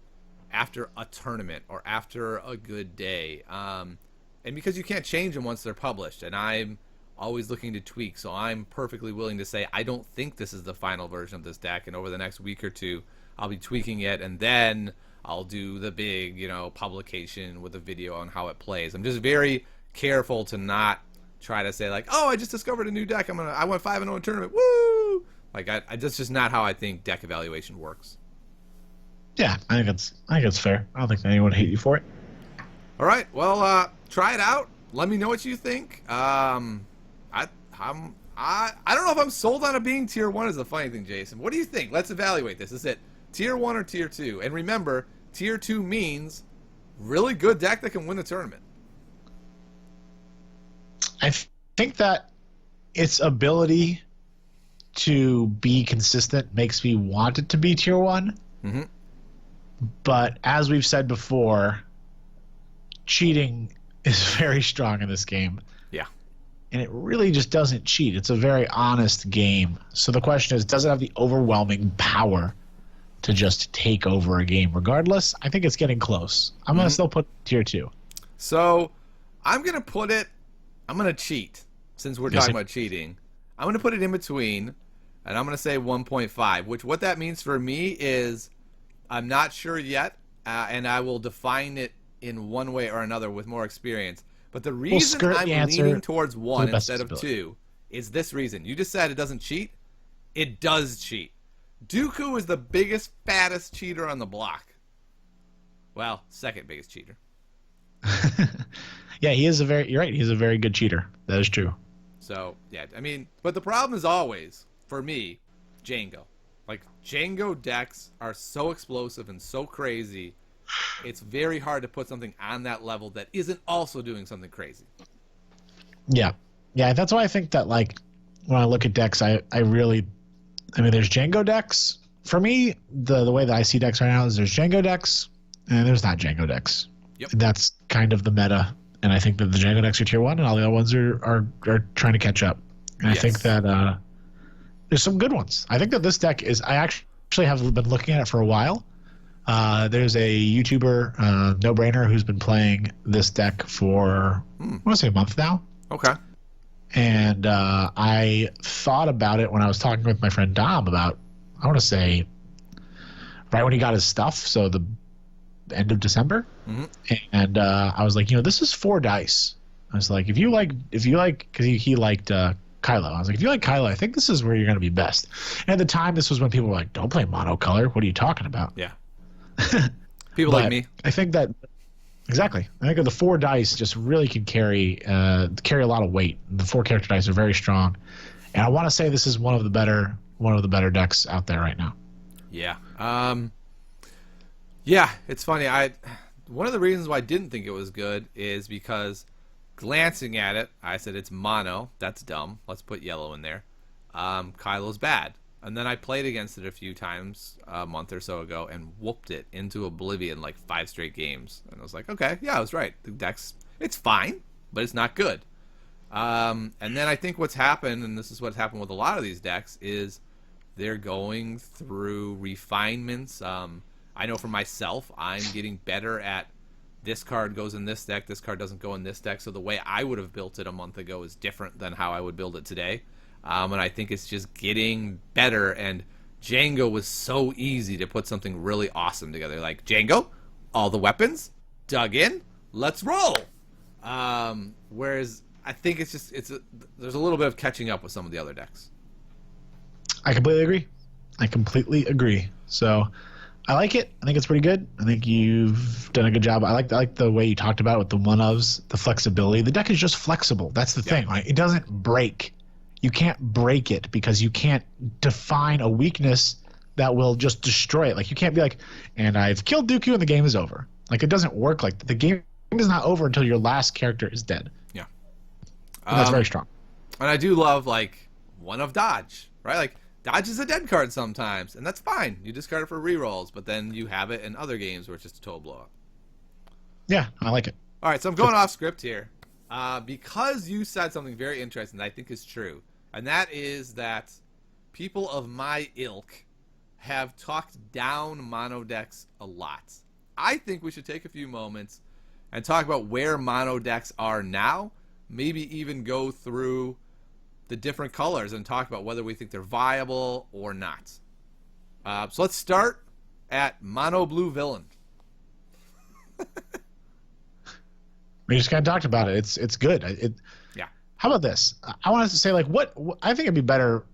after a tournament or after a good day. And because you can't change them once they're published, and I'm always looking to tweak, so I'm perfectly willing to say I don't think this is the final version of this deck, and over the next week or two I'll be tweaking it, and then I'll do the big, publication with a video on how it plays. I'm just very careful to not try to say like, oh, I just discovered a new deck. I went 5-0 in a tournament. Woo! Like that's just not how I think deck evaluation works. Yeah, I think it's fair. I don't think anyone would hate you for it. All right, well, try it out. Let me know what you think. I don't know if I'm sold on it being tier 1 is the funny thing, Jason. What do you think? Let's evaluate this. Is it tier 1 or tier 2? And remember, tier 2 means really good deck that can win the tournament. I think that its ability to be consistent makes me want it to be tier 1. Mm-hmm. But as we've said before, cheating is very strong in this game. Yeah. And it really just doesn't cheat. It's a very honest game. So the question is, does it have the overwhelming power to just take over a game? Regardless, I think it's getting close. I'm going to still put tier 2. So I'm going to cheat since we're talking about cheating. I'm going to put it in between, and I'm going to say 1.5, which what that means for me is I'm not sure yet, and I will define it in one way or another with more experience. But the reason I'm leaning towards 1 instead of 2 is this reason. You just said it doesn't cheat. It does cheat. Dooku is the biggest, fattest cheater on the block. Well, second biggest cheater. Yeah, you're right. He's a very good cheater. That is true. So, yeah, but the problem is always, for me, Django. Like, Django decks are so explosive and so crazy, it's very hard to put something on that level that isn't also doing something crazy. Yeah. Yeah, that's why I think that, like, when I look at decks, there's Django decks. For me, the way that I see decks right now is there's Django decks, and there's not Django decks. Yep. That's kind of the meta and I think that the Django decks are tier 1, and all the other ones are trying to catch up. And I think Yes. that there's some good ones. I think that this deck is. I actually have been looking at it for a while. There's a YouTuber, No Brainer, who's been playing this deck for I want to say a month now. Okay. And I thought about it when I was talking with my friend Dom about, I want to say, right when he got his stuff, so the end of December. Mm-hmm. And I was like, this is 4 dice. I was like, if you like, because he liked Kylo. I was like, if you like Kylo, I think this is where you're going to be best. And at the time, this was when people were like, don't play monocolor. What are you talking about? Yeah. People like me. I think that exactly. I think that the 4 dice just really can carry a lot of weight. The 4 character dice are very strong, and I want to say this is one of the better decks out there right now. Yeah. Yeah, it's funny. One of the reasons why I didn't think it was good is because glancing at it, I said it's mono. That's dumb. Let's put yellow in there. Kylo's bad. And then I played against it a few times a month or so ago and whooped it into oblivion like 5 straight games. And I was like, okay, yeah, I was right. The deck's, it's fine, but it's not good. And then I think what's happened, and this is what's happened with a lot of these decks, is they're going through refinements. I know for myself, I'm getting better at this card goes in this deck, this card doesn't go in this deck. So the way I would have built it a month ago is different than how I would build it today. And I think it's just getting better. And Django was so easy to put something really awesome together. Like, Django, all the weapons, dug in, let's roll. Whereas I think there's a little bit of catching up with some of the other decks. I completely agree. So I like it. I think it's pretty good. I think you've done a good job. I like the way you talked about it with the one-ofs, the flexibility. The deck is just flexible. That's the thing, right? It doesn't break. You can't break it because you can't define a weakness that will just destroy it. Like, you can't be like, and I've killed Dooku and the game is over. Like, it doesn't work like that. The game is not over until your last character is dead. Yeah. And that's very strong. And I do love, like, one of dodge, right? Like, dodge is a dead card sometimes, and that's fine. You discard it for rerolls, but then you have it in other games where it's just a total blowout. Yeah, I like it. All right, so I'm going off script here. Because you said something very interesting that I think is true, and that is that people of my ilk have talked down mono decks a lot. I think we should take a few moments and talk about where mono decks are now, maybe even go through the different colors and talk about whether we think they're viable or not. So let's start at mono blue villain. We just kind of talked about it. It's good. Yeah. How about this? I want us to say, like, what I think it'd be better.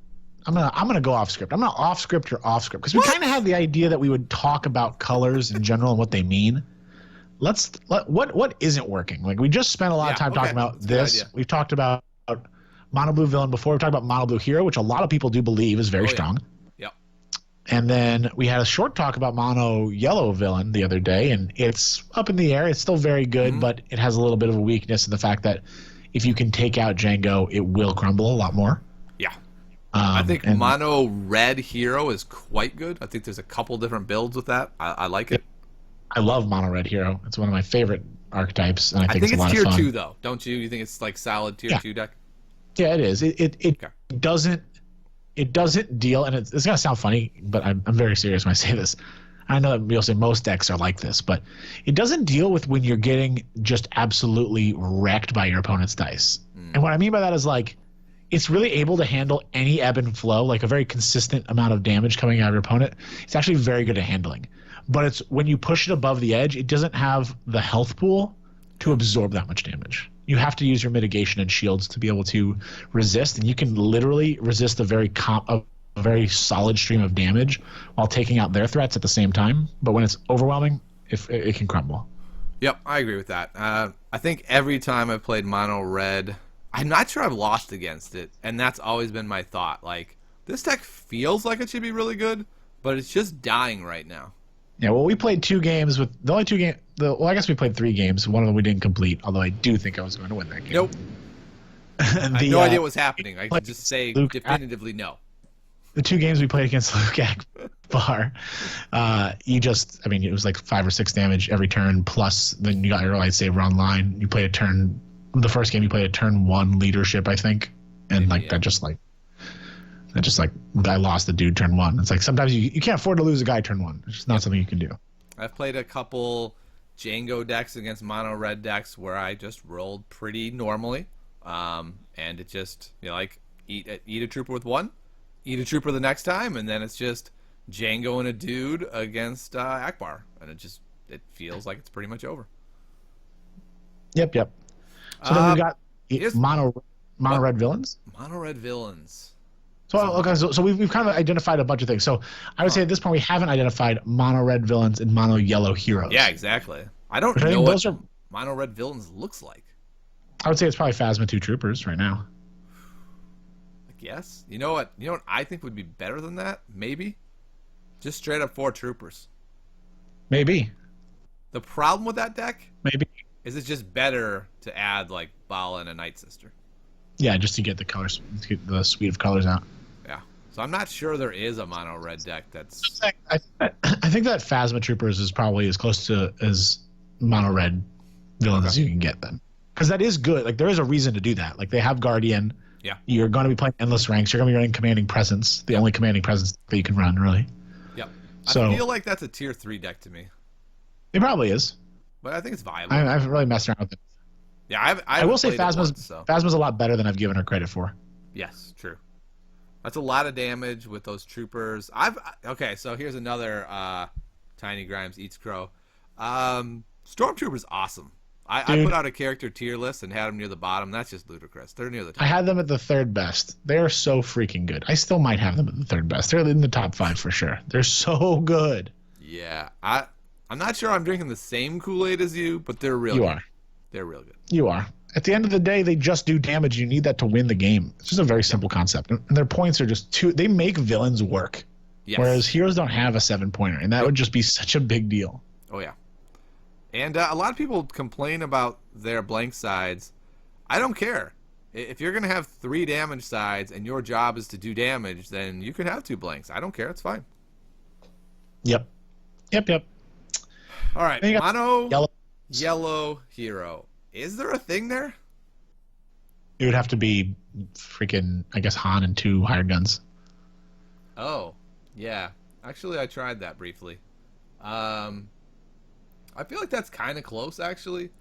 I'm gonna go off script. I'm gonna off script your off script because we kind of had the idea that we would talk about colors in general and what they mean. What isn't working? Like, we just spent a lot of time talking about this. We've talked about mono blue villain before. We talked about mono blue hero, which a lot of people do believe is very strong. Yep. And then we had a short talk about mono yellow villain the other day, and it's up in the air. It's still very good, but it has a little bit of a weakness in the fact that if you can take out Django, it will crumble a lot more. Yeah. I think mono red hero is quite good. I think there's a couple different builds with that. I like it. I love mono red hero. It's one of my favorite archetypes, and I think it's a lot tier of fun. 2 though, don't you? You think it's like solid tier 2 deck? Yeah, it is. It doesn't deal, and it's gonna sound funny, but I'm very serious when I say this. I know that you'll say most decks are like this, but it doesn't deal with when you're getting just absolutely wrecked by your opponent's dice. And what I mean by that is, like, it's really able to handle any ebb and flow, like a very consistent amount of damage coming out of your opponent. It's actually very good at handling. But it's when you push it above the edge, it doesn't have the health pool to absorb that much damage. You have to use your mitigation and shields to be able to resist, and you can literally resist a very solid stream of damage while taking out their threats at the same time. But when it's overwhelming, it can crumble. Yep, I agree with that. I think every time I've played mono red, I'm not sure I've lost against it, and that's always been my thought. Like, this deck feels like it should be really good, but it's just dying right now. Yeah, well, we played 2 games with the only 2 games. Well, I guess we played 3 games. One of them we didn't complete, although I do think I was going to win that game. Nope. I had no idea what was happening. I can just say definitively no. the 2 games we played against Luke Akbar, it was like 5 or 6 damage every turn. Plus, then you got your lightsaber online. You played a turn. The first game you played a turn 1 leadership, I think, and Maybe, yeah. that just like I lost the dude turn 1. It's like sometimes you can't afford to lose a guy turn 1. It's just not something you can do. I've played a couple Django decks against mono red decks where I just rolled pretty normally, and it just like eat a trooper with 1, eat a trooper the next time, and then it's just Django and a dude against Akbar, and it feels like it's pretty much over. Yep. So then we've got here's- mono red villains. Mono red villains. So okay, so we've kind of identified a bunch of things. So I would say at this point we haven't identified mono red villains and mono yellow heroes. Yeah, exactly. I don't Which I know think what those are. mono red villains looks like. I would say it's probably Phasma 2 troopers right now. I guess. You know what I think would be better than that? Maybe just straight up 4 troopers. Maybe. The problem with that deck Maybe. is it's just better to add like Bala and a Night Sister. Yeah, just to get the colors, to get the suite of colors out. Yeah. So I'm not sure there is a mono red deck that's. I think that Phasma troopers is probably as close to as mono red villains as you can get then, because that is good. Like there is a reason to do that. Like they have Guardian. Yeah. You're going to be playing endless ranks. You're going to be running Commanding Presence, the only Commanding Presence that you can run, really. Yep. So I feel like that's a tier 3 deck to me, it probably is. but I think it's viable. I haven't really messed around with it. Yeah, I will say played it Phasma's once, so. Phasma's a lot better than I've given her credit for. Yes, true. That's a lot of damage with those troopers. Okay, so here's another Tiny Grimes Eats Crow. Stormtrooper's awesome. I put out a character tier list and had them near the bottom. That's just ludicrous. They're near the top. I had them at the 3rd best. They're so freaking good. I still might have them at the 3rd best. They're in the top 5 for sure. They're so good. Yeah, I'm not sure I'm drinking the same Kool-Aid as you, but they're real You good. are. They're real good. You are. At the end of the day, they just do damage. You need that to win the game. It's just a very simple concept. And their points are just too. They make villains work. Yes. Whereas heroes don't have a 7-pointer, and that would just be such a big deal. Oh, yeah. And a lot of people complain about their blank sides. I don't care. If you're going to have 3 damage sides and your job is to do damage, then you can have 2 blanks. I don't care. It's fine. Yep. All right. Then you got Mono yellow. yellow hero. Is there a thing there? It would have to be freaking, I guess, Han and 2 hired guns. Oh, yeah. Actually, I tried that briefly. I feel like that's kind of close, actually,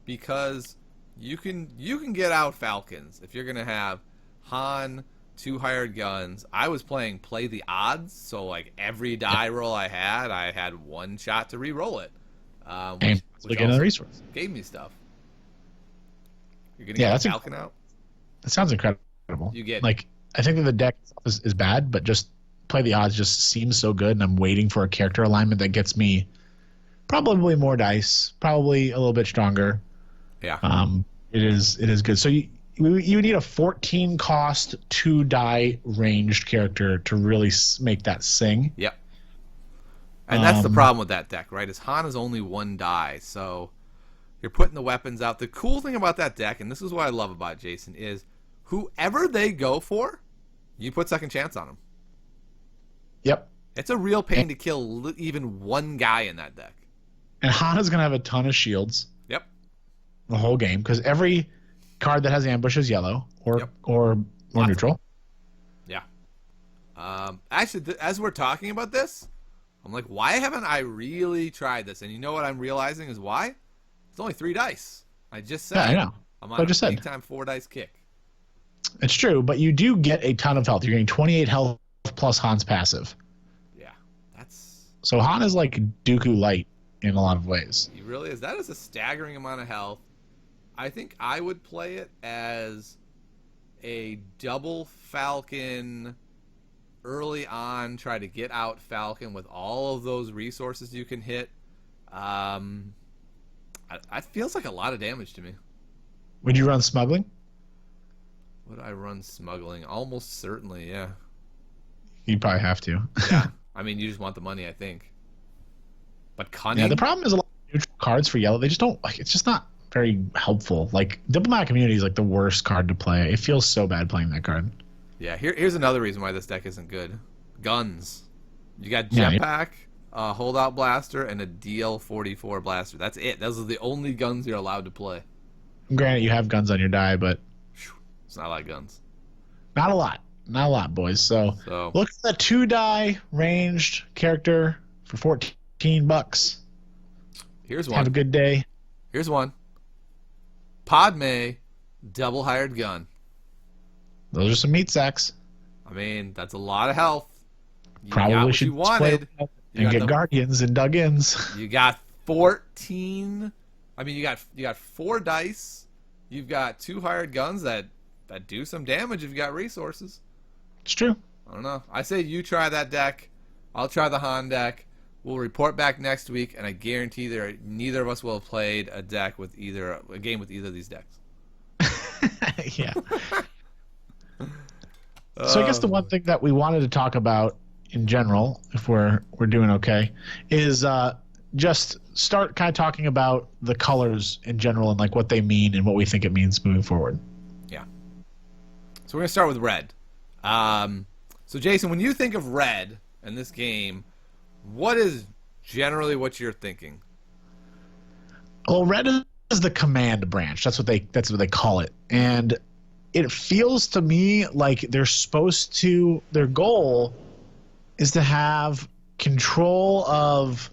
because you can get out Falcons if you're gonna have Han, 2 hired guns. I was playing play the odds, so like every die roll I had 1 shot to re-roll it, which get another resource. gave me stuff. You're gonna Yeah, get Falcon out. That sounds incredible. You get like I think that the deck is bad, but just play the odds just seems so good, and I'm waiting for a character alignment that gets me probably more dice, probably a little bit stronger. Yeah. It is good. So you need a 14 cost 2 die ranged character to really make that sing. Yep. And that's the problem with that deck, right? Is Han is only 1 die, so you're putting the weapons out. The cool thing about that deck, and this is what I love about Jason, is whoever they go for, you put second chance on them. Yep. It's a real pain to kill even 1 guy in that deck. And Han is going to have a ton of shields. Yep. The whole game, because every card that has ambush is yellow or neutral. Yeah. Actually, as we're talking about this, I'm like, why haven't I really tried this? And you know what I'm realizing is why? It's only 3 dice. I just said. Yeah, I know. I'm on a big time 4 dice kick. It's true, but you do get a ton of health. You're getting 28 health plus Han's passive. Yeah, that's. So Han is like Dooku light in a lot of ways. He really is. That is a staggering amount of health. I think I would play it as a double Falcon early on, try to get out Falcon with all of those resources you can hit. It feels like a lot of damage to me. Would you run smuggling? Would I run smuggling? Almost certainly, yeah. You'd probably have to. Yeah. I mean, you just want the money, I think. But cunning? Yeah, the problem is a lot of neutral cards for yellow. They just don't like. It's just not very helpful. Like Diplomatic Immunity is like the worst card to play. It feels so bad playing that card. Yeah, here's another reason why this deck isn't good. Guns. You got Yeah, Jetpack, a Holdout Blaster, and a DL-44 Blaster. That's it. Those are the only guns you're allowed to play. granted, you have guns on your die, but It's not like guns. not a lot. Not a lot, boys. So So look for the 2-die ranged character for $14. here's Have a one. good day. Here's one. Padme, double hired gun. Those are some meat sacks. I mean, that's a lot of health. You got Probably what should you wanted. and You got get the- guardians and dug-ins. You got 14. I mean, you got 4 dice. You've got 2 hired guns that do some damage if you got resources. It's true. I don't know. I say you try that deck. I'll try the Han deck. We'll report back next week, and I guarantee neither of us will have played a game with either of these decks. Yeah. So I guess the one thing that we wanted to talk about in general, if we're doing okay, is just start kind of talking about the colors in general and like what they mean and what we think it means moving forward. Yeah. So we're gonna start with red. So Jason, when you think of red in this game, what is generally what you're thinking? Well, red is the command branch. That's what they call it, and it feels to me like they're supposed to. Their goal is to have control of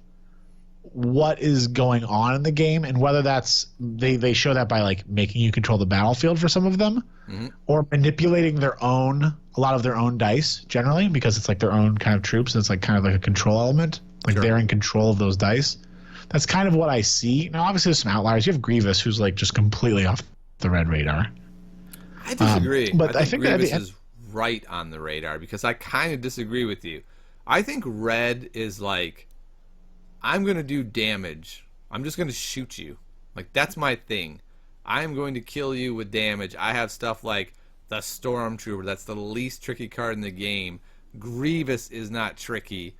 what is going on in the game, and whether that's they show that by like making you control the battlefield for some of them, or manipulating a lot of their own dice generally, because it's like their own kind of troops. And it's like kind of like a control element, like Sure. they're in control of those dice. That's kind of what I see. Now, obviously, there's some outliers. You have Grievous, who's like just completely off the red radar. I disagree. But I think that Grievous is right on the radar because I kind of disagree with you. I think red is like, I'm going to do damage. I'm just going to shoot you. Like, that's my thing. I'm going to kill you with damage. I have stuff like the Stormtrooper. That's the least tricky card in the game. Grievous is not tricky.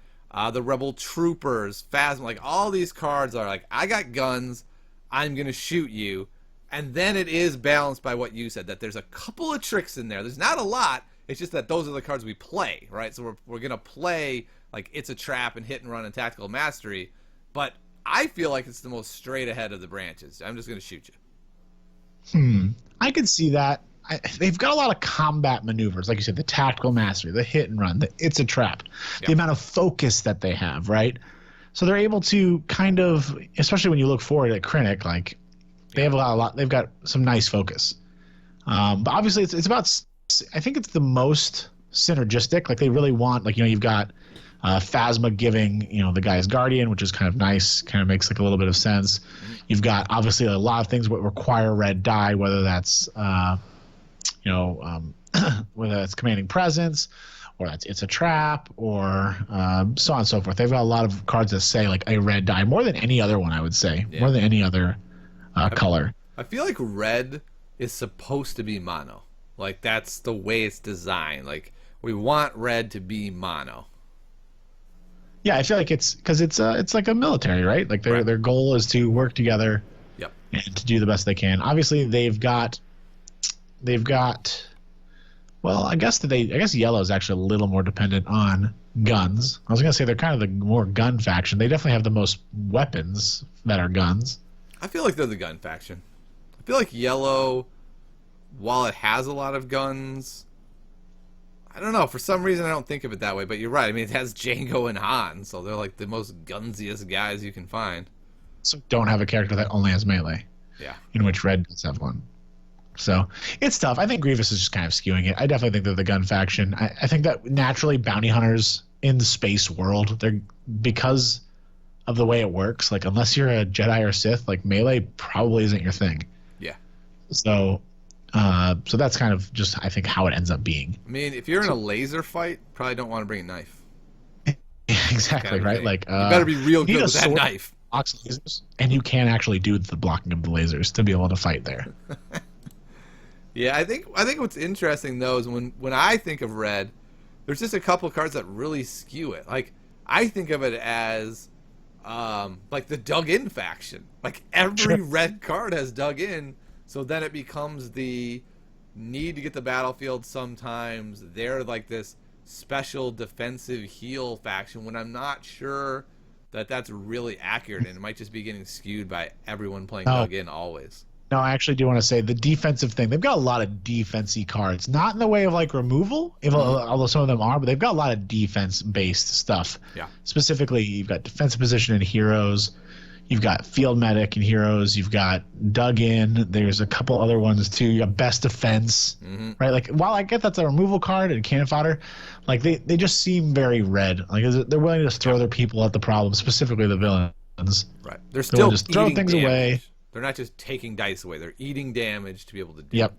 The Rebel Troopers, Phasma, like all these cards are like, I got guns. I'm going to shoot you. And then it is balanced by what you said, that there's a couple of tricks in there. There's not a lot. It's just that those are the cards we play, right? So we're going to play like It's a Trap and Hit and Run and Tactical Mastery. But I feel like it's the most straight ahead of the branches. I'm just going to shoot you. I could see that. They've got a lot of combat maneuvers, like you said, the Tactical Mastery, the Hit and Run, the It's a Trap, the amount of focus that they have, right? So they're able to kind of, especially when you look forward at Krennic, like they have a lot. They've got some nice focus. But obviously, it's about. I think it's the most synergistic. Like they really want, like you've got Phasma giving the guy's Guardian, which is kind of nice. Kind of makes like a little bit of sense. You've got obviously a lot of things that require red die, whether that's whether that's Commanding Presence, or that's It's a Trap, or so on and so forth. They've got a lot of cards that say like a red die, more than any other one, I would say, more than any other color. I feel like red is supposed to be mono. Like that's the way it's designed. Like we want red to be mono. Yeah, I feel like it's because it's like a military, right? Like their goal is to work together, Yep. and to do the best they can. Obviously, they've got. Well, I guess yellow is actually a little more dependent on guns. I was gonna say they're kind of the more gun faction. They definitely have the most weapons that are guns. I feel like they're the gun faction. I feel like yellow, while it has a lot of guns, I don't know. For some reason, I don't think of it that way. But you're right. I mean, it has Django and Han, so they're like the most gunsiest guys you can find. So don't have a character that only has melee. Yeah. In which red does have one. So it's tough. I think Grievous is just kind of skewing it. I definitely think they're the gun faction. I think that naturally bounty hunters in the space world, they're because of the way it works. Like unless you're a Jedi or Sith, like melee probably isn't your thing. Yeah. So that's kind of just I think how it ends up being. I mean, if you're in a laser fight, probably don't want to bring a knife. Exactly, Kind of right? thing. Like you better be real you need good a with that sword knife. blocks lasers, and you can actually do the blocking of the lasers to be able to fight there. Yeah, I think what's interesting though is when I think of red, there's just a couple cards that really skew it. Like I think of it as like the dug in faction. Like every red card has dug in, so then it becomes the need to get the battlefield sometimes. They're like this special defensive heal faction when I'm not sure that that's really accurate, and it might just be getting skewed by everyone playing No, dug in always. no, I actually do want to say the defensive thing. They've got a lot of defensive cards, not in the way of like removal, although some of them are, but they've got a lot of defense-based stuff. Yeah. Specifically, you've got defensive position in heroes. You've got field medic in heroes. You've got dug in. There's a couple other ones too. You got best defense, right? Like while I get that's a removal card and cannon fodder, like they just seem very red. Like they're willing to just throw their people at the problem, specifically the villains. Right. They're still just throw eating things damage. away. They're not just taking dice away. They're eating damage to be able to do. Yep.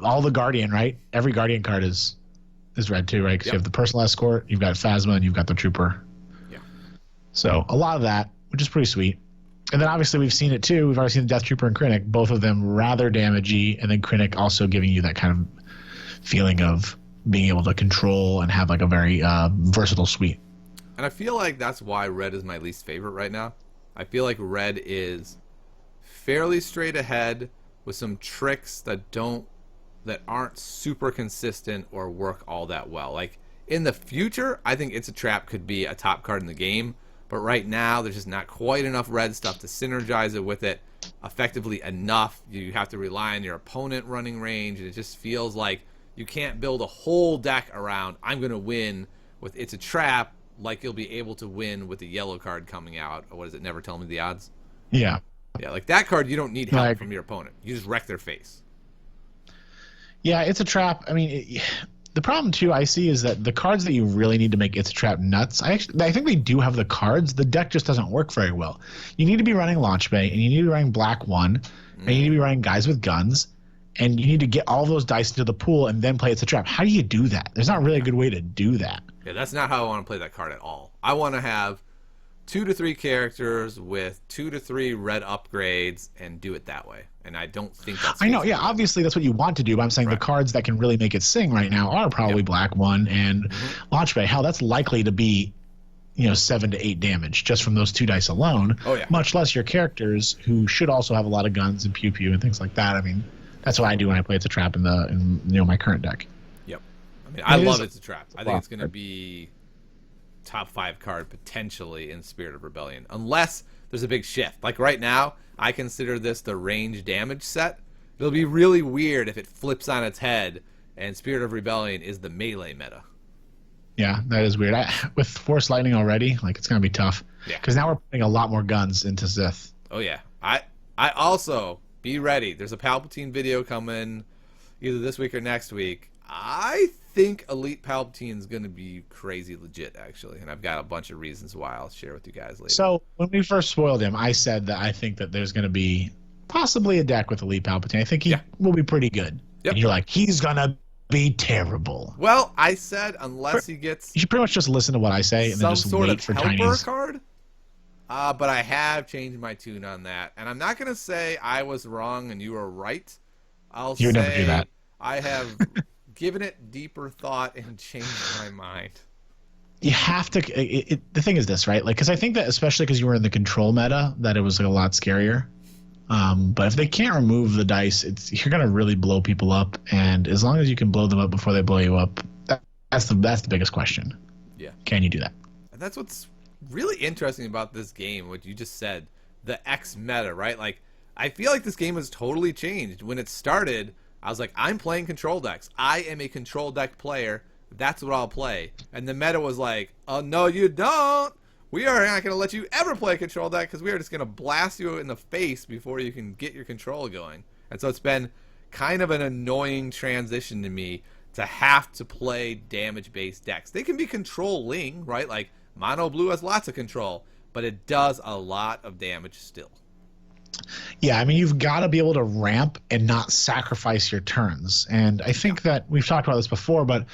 All the guardian, right? Every guardian card is red too, right? Because you have the personal escort, you've got Phasma, and you've got the trooper. Yeah. So a lot of that, which is pretty sweet. And then obviously we've seen it too. We've already seen the Death Trooper and Krennic, both of them rather damagey, and then Krennic also giving you that kind of feeling of being able to control and have like a very versatile suite. And I feel like that's why red is my least favorite right now. I feel like red is fairly straight ahead with some tricks that aren't super consistent or work all that well. Like in the future, I think It's a Trap could be a top card in the game. But right now, there's just not quite enough red stuff to synergize it with it effectively enough. You have to rely on your opponent running range, and it just feels like you can't build a whole deck around, I'm going to win with It's a Trap, like you'll be able to win with the yellow card coming out. Or what is it, Never Tell Me the Odds? Yeah. Yeah, like that card, you don't need help from your opponent. You just wreck their face. Yeah, It's a Trap. I mean, the problem too I see is that the cards that you really need to make It's a Trap nuts, I think they do have the cards. The deck just doesn't work very well. You need to be running Launch Bay, and you need to be running Black 1, and you need to be running guys with guns, and you need to get all those dice into the pool and then play It's a Trap. How do you do that? There's not really a good way to do that. Yeah, that's not how I want to play that card at all. I want to have 2 to 3 characters with 2 to 3 red upgrades and do it that way. And I don't think that's... I know, yeah, obviously that's what you want to do, but I'm saying the cards that can really make it sing right now are probably Black 1 and Launch Bay. Hell, that's likely to be 7 to 8 damage just from those 2 dice alone. Oh, yeah. Much less your characters who should also have a lot of guns and pew-pew and things like that. I mean, that's what I do when I play It's a Trap in my current deck. Yep. I mean, I love It's a Trap. I think it's going to be top 5 card potentially in Spirit of Rebellion, unless there's a big shift. Like right now, I consider this the range damage set. It'll be really weird if it flips on its head and Spirit of Rebellion is the melee meta. Yeah, that is weird. With Force Lightning already, like it's going to be tough. Yeah. Because now we're putting a lot more guns into Sith. Oh yeah. I also, be ready. There's a Palpatine video coming either this week or next week. I think Elite Palpatine's going to be crazy legit, actually. And I've got a bunch of reasons why I'll share with you guys later. So when we first spoiled him, I said that I think that there's going to be possibly a deck with Elite Palpatine. I think he will be pretty good. Yep. And you're like, he's going to be terrible. Well, I said unless he gets... You should pretty much just listen to what I say and then just wait for Tiny's card. But I have changed my tune on that. And I'm not going to say I was wrong and you were right. You would never do that. I have given it deeper thought and changed my mind. You have to... the thing is this, right? Like, because I think that especially because you were in the control meta, that it was like a lot scarier. But if they can't remove the dice, you're going to really blow people up. And as long as you can blow them up before they blow you up, that's the biggest question. Yeah. Can you do that? And that's what's really interesting about this game, what you just said, the X meta, right? Like, I feel like this game has totally changed. When it started, I was like, I'm playing control decks. I am a control deck player. That's what I'll play. And the meta was like, oh, no, you don't. We are not going to let you ever play a control deck because we are just going to blast you in the face before you can get your control going. And so it's been kind of an annoying transition to me to have to play damage-based decks. They can be controlling, right? Like, Mono Blue has lots of control, but it does a lot of damage still. Yeah, I mean, you've got to be able to ramp and not sacrifice your turns. And I think that we've talked about this before, but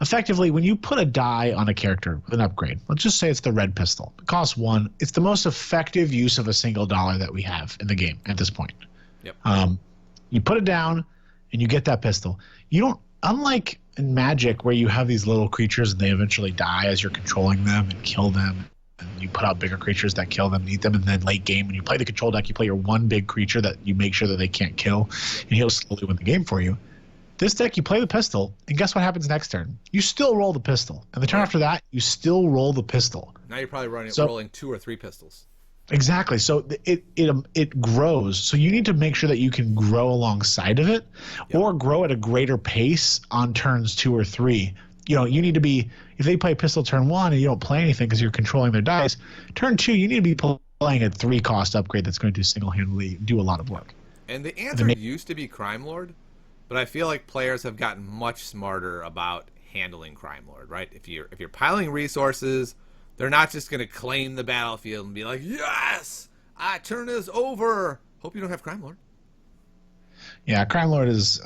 effectively, when you put a die on a character with an upgrade, let's just say it's the red pistol. It costs 1. It's the most effective use of a single dollar that we have in the game at this point. Yep. You put it down, and you get that pistol. You don't, unlike in Magic, where you have these little creatures and they eventually die as you're controlling them and kill them, and you put out bigger creatures that kill them, eat them, and then late game, when you play the control deck, you play your one big creature that you make sure that they can't kill, and he'll slowly win the game for you. This deck, you play the pistol, and guess what happens next turn? You still roll the pistol. And the turn after that, you still roll the pistol. Now you're probably rolling 2 or 3 pistols. Exactly. So it grows. So you need to make sure that you can grow alongside of it, or grow at a greater pace on turns 2 or 3. You know, you need to be, if they play pistol turn 1 and you don't play anything because you're controlling their dice, turn 2 you need to be playing a 3-cost upgrade that's going to single-handedly do a lot of work. And the answer used to be Crime Lord, but I feel like players have gotten much smarter about handling Crime Lord, right? If you're piling resources, they're not just going to claim the battlefield and be like, yes, I turn this over. Hope you don't have Crime Lord. Yeah, Crime Lord is,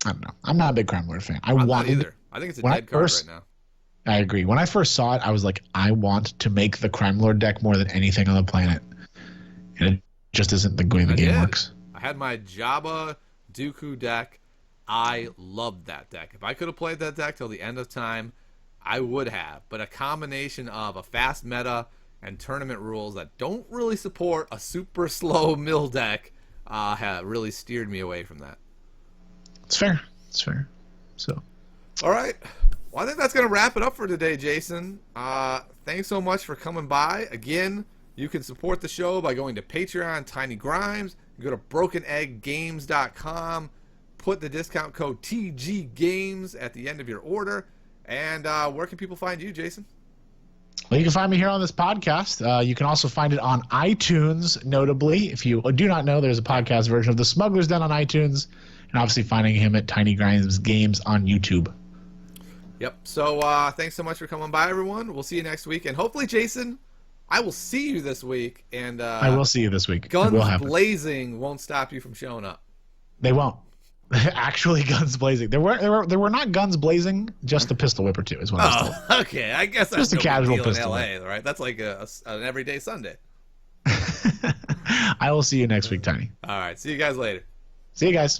I don't know. I'm not a big Crime Lord fan. I'm not either. I think it's a dead card right now. I agree. When I first saw it, I was like, I want to make the Crime Lord deck more than anything on the planet. And it just isn't the way the game works. I had my Jabba Dooku deck. I loved that deck. If I could have played that deck till the end of time, I would have. But a combination of a fast meta and tournament rules that don't really support a super slow mill deck have really steered me away from that. It's fair. It's fair. So, all right. Well, I think that's going to wrap it up for today, Jason. Thanks so much for coming by. Again, you can support the show by going to Patreon, Tiny Grimes. You go to BrokenEggGames.com. Put the discount code TGGames at the end of your order. And where can people find you, Jason? Well, you can find me here on this podcast. You can also find it on iTunes, notably. If you do not know, there's a podcast version of The Smugglers Den on iTunes. And obviously finding him at Tiny Grimes Games on YouTube. Yep. So thanks so much for coming by, everyone. We'll see you next week. And hopefully, Jason, I will see you this week. And I will see you this week. Guns blazing won't stop you from showing up. They won't. Actually, guns blazing. There were not guns blazing, just a pistol whip or two is what I was told. Okay. I guess that's just a casual pistol in LA, right? That's like an everyday Sunday. I will see you next week, Tiny. All right. See you guys later. See you guys.